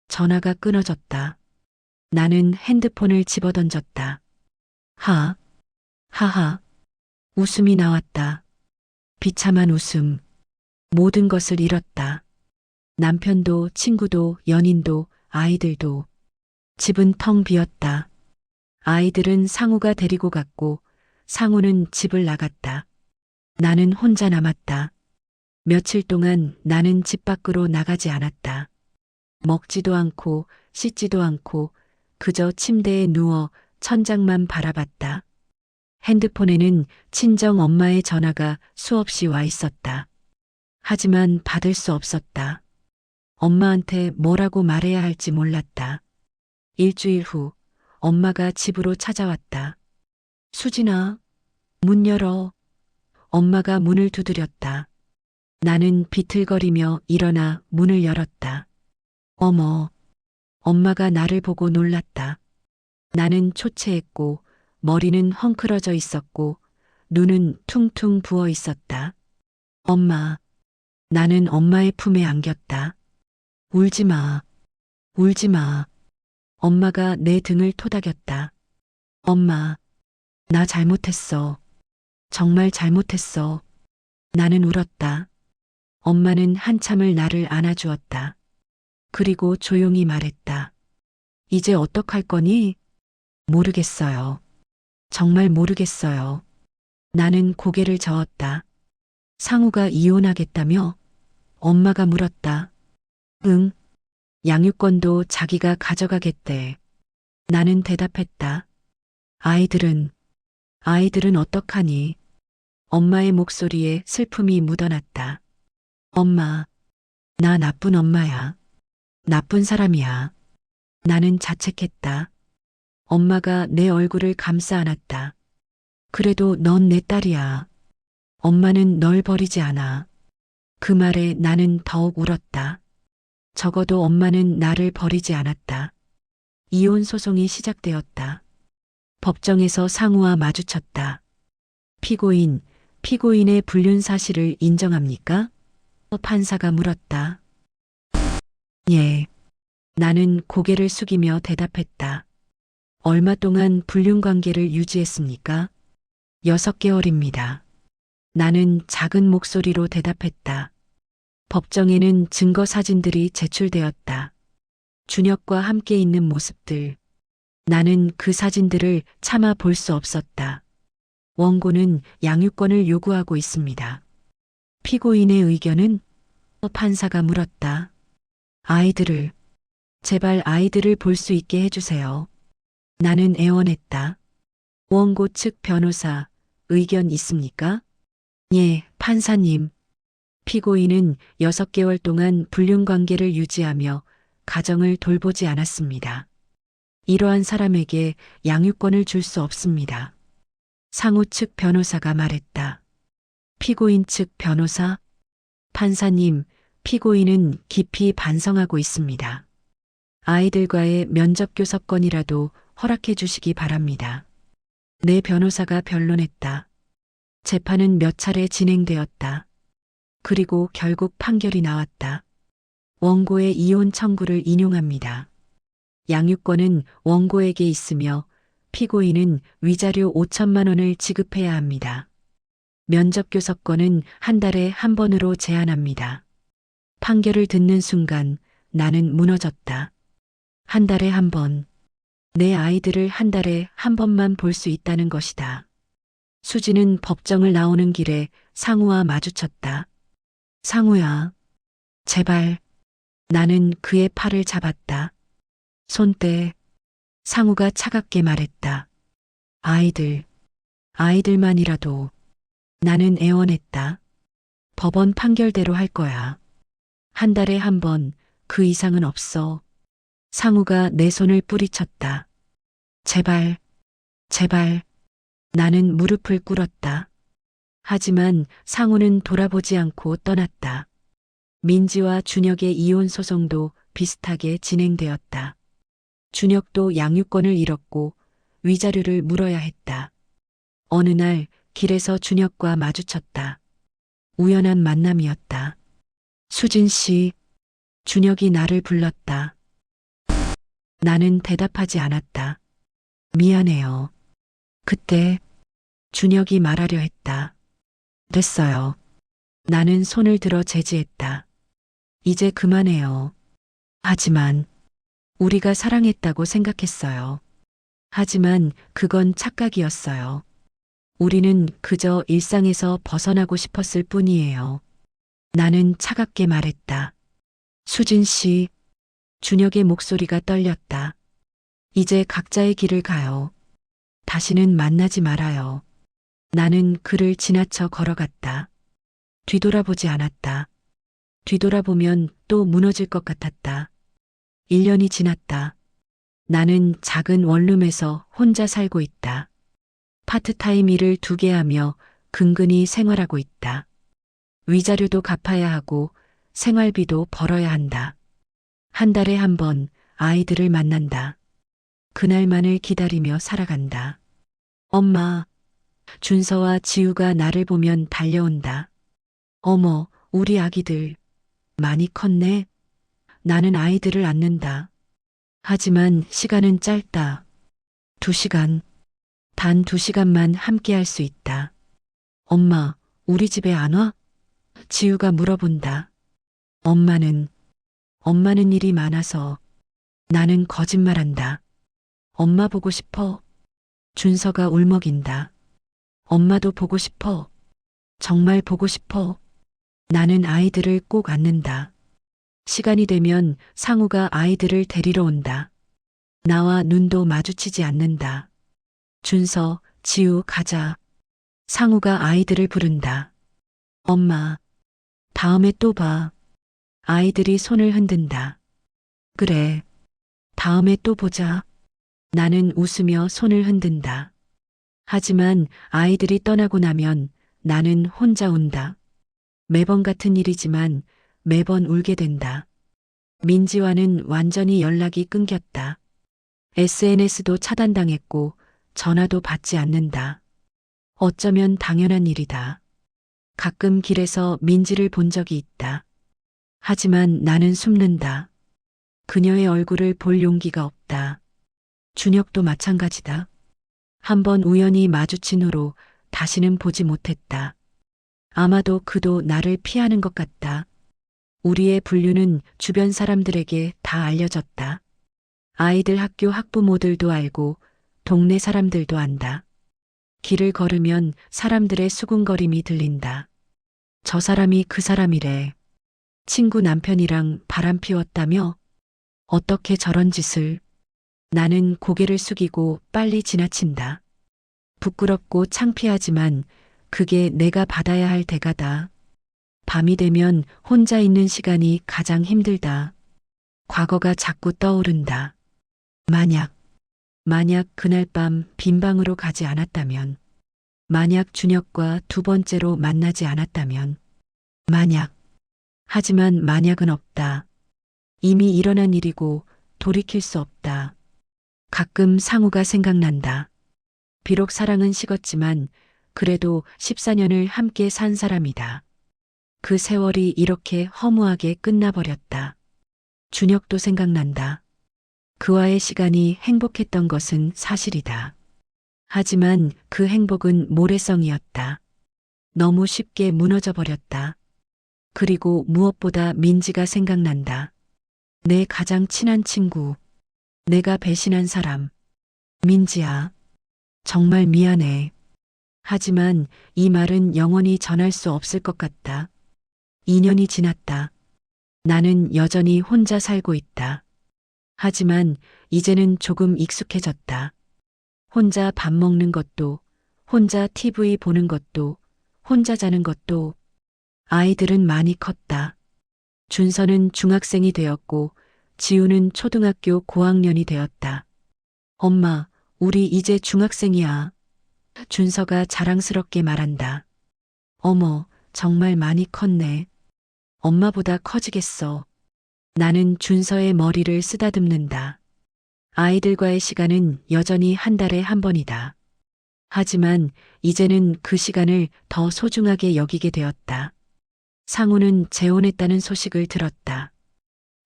전화가 끊어졌다. 나는 핸드폰을 집어던졌다. 하하. 웃음이 나왔다. 비참한 웃음. 모든 것을 잃었다. 남편도 친구도 연인도 아이들도. 집은 텅 비었다. 아이들은 상우가 데리고 갔고 상우는 집을 나갔다. 나는 혼자 남았다. 며칠 동안 나는 집 밖으로 나가지 않았다. 먹지도 않고 씻지도 않고 그저 침대에 누워 천장만 바라봤다. 핸드폰에는 친정 엄마의 전화가 수없이 와 있었다. 하지만 받을 수 없었다. 엄마한테 뭐라고 말해야 할지 몰랐다. 일주일 후 엄마가 집으로 찾아왔다. 수진아, 문 열어. 엄마가 문을 두드렸다. 나는 비틀거리며 일어나 문을 열었다. 어머, 엄마가 나를 보고 놀랐다. 나는 초췌했고 머리는 헝클어져 있었고 눈은 퉁퉁 부어 있었다. 엄마, 나는 엄마의 품에 안겼다. 울지 마, 울지 마. 엄마가 내 등을 토닥였다. 엄마, 나 잘못했어. 정말 잘못했어. 나는 울었다. 엄마는 한참을 나를 안아주었다. 그리고 조용히 말했다. 이제 어떡할 거니? 모르겠어요. 정말 모르겠어요. 나는 고개를 저었다. 상우가 이혼하겠다며? 엄마가 물었다. 응. 양육권도 자기가 가져가겠대. 나는 대답했다. 아이들은 어떡하니? 엄마의 목소리에 슬픔이 묻어났다. 엄마, 나 나쁜 엄마야. 나쁜 사람이야. 나는 자책했다. 엄마가 내 얼굴을 감싸 안았다. 그래도 넌 내 딸이야. 엄마는 널 버리지 않아. 그 말에 나는 더욱 울었다. 적어도 엄마는 나를 버리지 않았다. 이혼 소송이 시작되었다. 법정에서 상우와 마주쳤다. 피고인의 불륜 사실을 인정합니까? 판사가 물었다. 예. 나는 고개를 숙이며 대답했다. 얼마 동안 불륜 관계를 유지했습니까? 6개월입니다. 나는 작은 목소리로 대답했다. 법정에는 증거 사진들이 제출되었다. 준혁과 함께 있는 모습들. 나는 그 사진들을 차마 볼 수 없었다. 원고는 양육권을 요구하고 있습니다. 피고인의 의견은? 판사가 물었다. 제발 아이들을 볼 수 있게 해주세요. 나는 애원했다. 원고 측 변호사, 의견 있습니까? 예, 판사님. 피고인은 6개월 동안 불륜 관계를 유지하며 가정을 돌보지 않았습니다. 이러한 사람에게 양육권을 줄 수 없습니다. 상우 측 변호사가 말했다. 피고인 측 변호사? 판사님, 피고인은 깊이 반성하고 있습니다. 아이들과의 면접 교섭권이라도 허락해 주시기 바랍니다. 내 변호사가 변론했다. 재판은 몇 차례 진행되었다. 그리고 결국 판결이 나왔다. 원고의 이혼 청구를 인용합니다. 양육권은 원고에게 있으며 피고인은 위자료 5천만 원을 지급해야 합니다. 면접 교섭권은 한 달에 한 번으로 제한합니다. 판결을 듣는 순간 나는 무너졌다. 한 달에 한 번. 내 아이들을 한 달에 한 번만 볼 수 있다는 것이다. 수지는 법정을 나오는 길에 상우와 마주쳤다. 상우야, 제발. 나는 그의 팔을 잡았다. 손때. 상우가 차갑게 말했다. 아이들만이라도. 나는 애원했다. 법원 판결대로 할 거야. 한 달에 한 번, 그 이상은 없어. 상우가 내 손을 뿌리쳤다. 제발. 나는 무릎을 꿇었다. 하지만 상우는 돌아보지 않고 떠났다. 민지와 준혁의 이혼 소송도 비슷하게 진행되었다. 준혁도 양육권을 잃었고 위자료를 물어야 했다. 어느 날 길에서 준혁과 마주쳤다. 우연한 만남이었다. 수진 씨, 준혁이 나를 불렀다. 나는 대답하지 않았다. 미안해요. 그때 준혁이 말하려 했다. 됐어요. 나는 손을 들어 제지했다. 이제 그만해요. 하지만 우리가 사랑했다고 생각했어요. 하지만 그건 착각이었어요. 우리는 그저 일상에서 벗어나고 싶었을 뿐이에요. 나는 차갑게 말했다. 수진 씨, 준혁의 목소리가 떨렸다. 이제 각자의 길을 가요. 다시는 만나지 말아요. 나는 그를 지나쳐 걸어갔다. 뒤돌아보지 않았다. 뒤돌아보면 또 무너질 것 같았다. 1년이 지났다. 나는 작은 원룸에서 혼자 살고 있다. 파트타임 일을 2개 하며 근근히 생활하고 있다. 위자료도 갚아야 하고 생활비도 벌어야 한다. 한 달에 한 번 아이들을 만난다. 그날만을 기다리며 살아간다. 엄마, 준서와 지우가 나를 보면 달려온다. 어머, 우리 아기들. 많이 컸네. 나는 아이들을 안는다. 하지만 시간은 짧다. 2시간. 단 2시간만 함께 할 수 있다. 엄마, 우리 집에 안 와? 지우가 물어본다. 엄마는 일이 많아서. 나는 거짓말한다. 엄마 보고 싶어. 준서가 울먹인다. 엄마도 보고 싶어. 정말 보고 싶어. 나는 아이들을 꼭 안는다. 시간이 되면 상우가 아이들을 데리러 온다. 나와 눈도 마주치지 않는다. 준서, 지우, 가자. 상우가 아이들을 부른다. 엄마, 다음에 또 봐. 아이들이 손을 흔든다. 그래, 다음에 또 보자. 나는 웃으며 손을 흔든다. 하지만 아이들이 떠나고 나면 나는 혼자 운다. 매번 같은 일이지만 매번 울게 된다. 민지와는 완전히 연락이 끊겼다. SNS도 차단당했고 전화도 받지 않는다. 어쩌면 당연한 일이다. 가끔 길에서 민지를 본 적이 있다. 하지만 나는 숨는다. 그녀의 얼굴을 볼 용기가 없다. 준혁도 마찬가지다. 한번 우연히 마주친 후로 다시는 보지 못했다. 아마도 그도 나를 피하는 것 같다. 우리의 분류는 주변 사람들에게 다 알려졌다. 아이들 학교 학부모들도 알고 동네 사람들도 안다. 길을 걸으면 사람들의 수군거림이 들린다. 저 사람이 그 사람이래. 친구 남편이랑 바람 피웠다며? 어떻게 저런 짓을? 나는 고개를 숙이고 빨리 지나친다. 부끄럽고 창피하지만 그게 내가 받아야 할 대가다. 밤이 되면 혼자 있는 시간이 가장 힘들다. 과거가 자꾸 떠오른다. 만약 그날 밤 빈방으로 가지 않았다면, 만약 준혁과 두 번째로 만나지 않았다면, 하지만 만약은 없다. 이미 일어난 일이고 돌이킬 수 없다. 가끔 상우가 생각난다. 비록 사랑은 식었지만 그래도 14년을 함께 산 사람이다. 그 세월이 이렇게 허무하게 끝나버렸다. 준혁도 생각난다. 그와의 시간이 행복했던 것은 사실이다. 하지만 그 행복은 모래성이었다. 너무 쉽게 무너져 버렸다. 그리고 무엇보다 민지가 생각난다. 내 가장 친한 친구. 내가 배신한 사람. 민지야. 정말 미안해. 하지만 이 말은 영원히 전할 수 없을 것 같다. 2년이 지났다. 나는 여전히 혼자 살고 있다. 하지만 이제는 조금 익숙해졌다. 혼자 밥 먹는 것도, 혼자 TV 보는 것도, 혼자 자는 것도. 아이들은 많이 컸다. 준서는 중학생이 되었고, 지우는 초등학교 고학년이 되었다. 엄마, 우리 이제 중학생이야. 준서가 자랑스럽게 말한다. 어머, 정말 많이 컸네. 엄마보다 커지겠어. 나는 준서의 머리를 쓰다듬는다. 아이들과의 시간은 여전히 한 달에 한 번이다. 하지만 이제는 그 시간을 더 소중하게 여기게 되었다. 상우는 재혼했다는 소식을 들었다.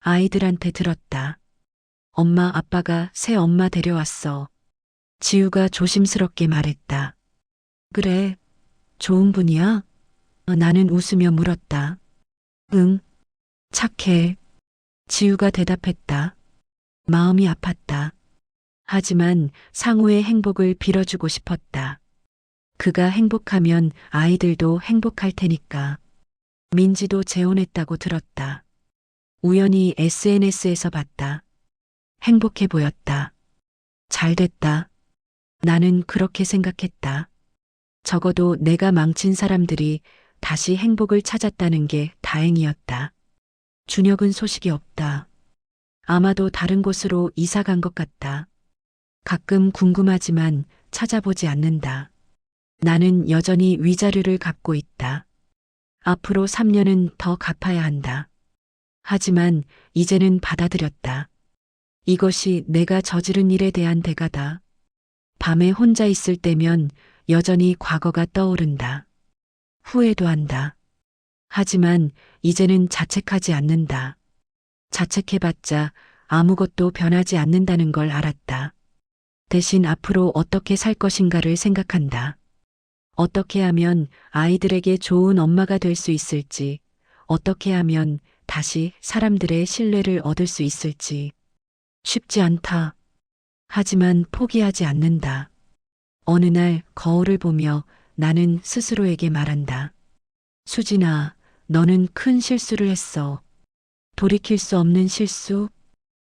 아이들한테 들었다. 엄마 아빠가 새 엄마 데려왔어. 지우가 조심스럽게 말했다. 그래, 좋은 분이야? 나는 웃으며 물었다. 응, 착해. 지우가 대답했다. 마음이 아팠다. 하지만 상우의 행복을 빌어주고 싶었다. 그가 행복하면 아이들도 행복할 테니까. 민지도 재혼했다고 들었다. 우연히 SNS에서 봤다. 행복해 보였다. 잘 됐다. 나는 그렇게 생각했다. 적어도 내가 망친 사람들이 다시 행복을 찾았다는 게 다행이었다. 준혁은 소식이 없다. 아마도 다른 곳으로 이사 간 것 같다. 가끔 궁금하지만 찾아보지 않는다. 나는 여전히 위자료를 갚고 있다. 앞으로 3년은 더 갚아야 한다. 하지만 이제는 받아들였다. 이것이 내가 저지른 일에 대한 대가다. 밤에 혼자 있을 때면 여전히 과거가 떠오른다. 후회도 한다. 하지만 이제는 자책하지 않는다. 자책해봤자 아무것도 변하지 않는다는 걸 알았다. 대신 앞으로 어떻게 살 것인가를 생각한다. 어떻게 하면 아이들에게 좋은 엄마가 될 수 있을지, 어떻게 하면 다시 사람들의 신뢰를 얻을 수 있을지. 쉽지 않다. 하지만 포기하지 않는다. 어느 날 거울을 보며 나는 스스로에게 말한다. 수진아, 너는 큰 실수를 했어. 돌이킬 수 없는 실수?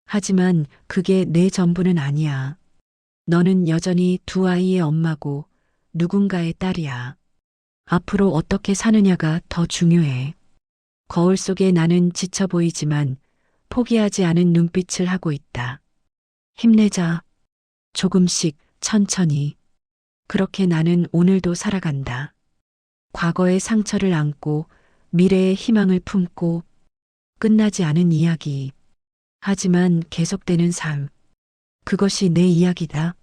하지만 그게 내 전부는 아니야. 너는 여전히 두 아이의 엄마고 누군가의 딸이야. 앞으로 어떻게 사느냐가 더 중요해. 거울 속에 나는 지쳐 보이지만 포기하지 않은 눈빛을 하고 있다. 힘내자. 조금씩, 천천히. 그렇게 나는 오늘도 살아간다. 과거의 상처를 안고 미래의 희망을 품고 끝나지 않은 이야기. 하지만 계속되는 삶. 그것이 내 이야기다.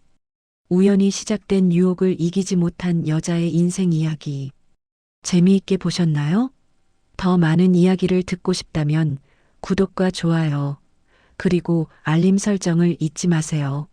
우연히 시작된 유혹을 이기지 못한 여자의 인생 이야기. 재미있게 보셨나요? 더 많은 이야기를 듣고 싶다면 구독과 좋아요, 그리고 알림 설정을 잊지 마세요.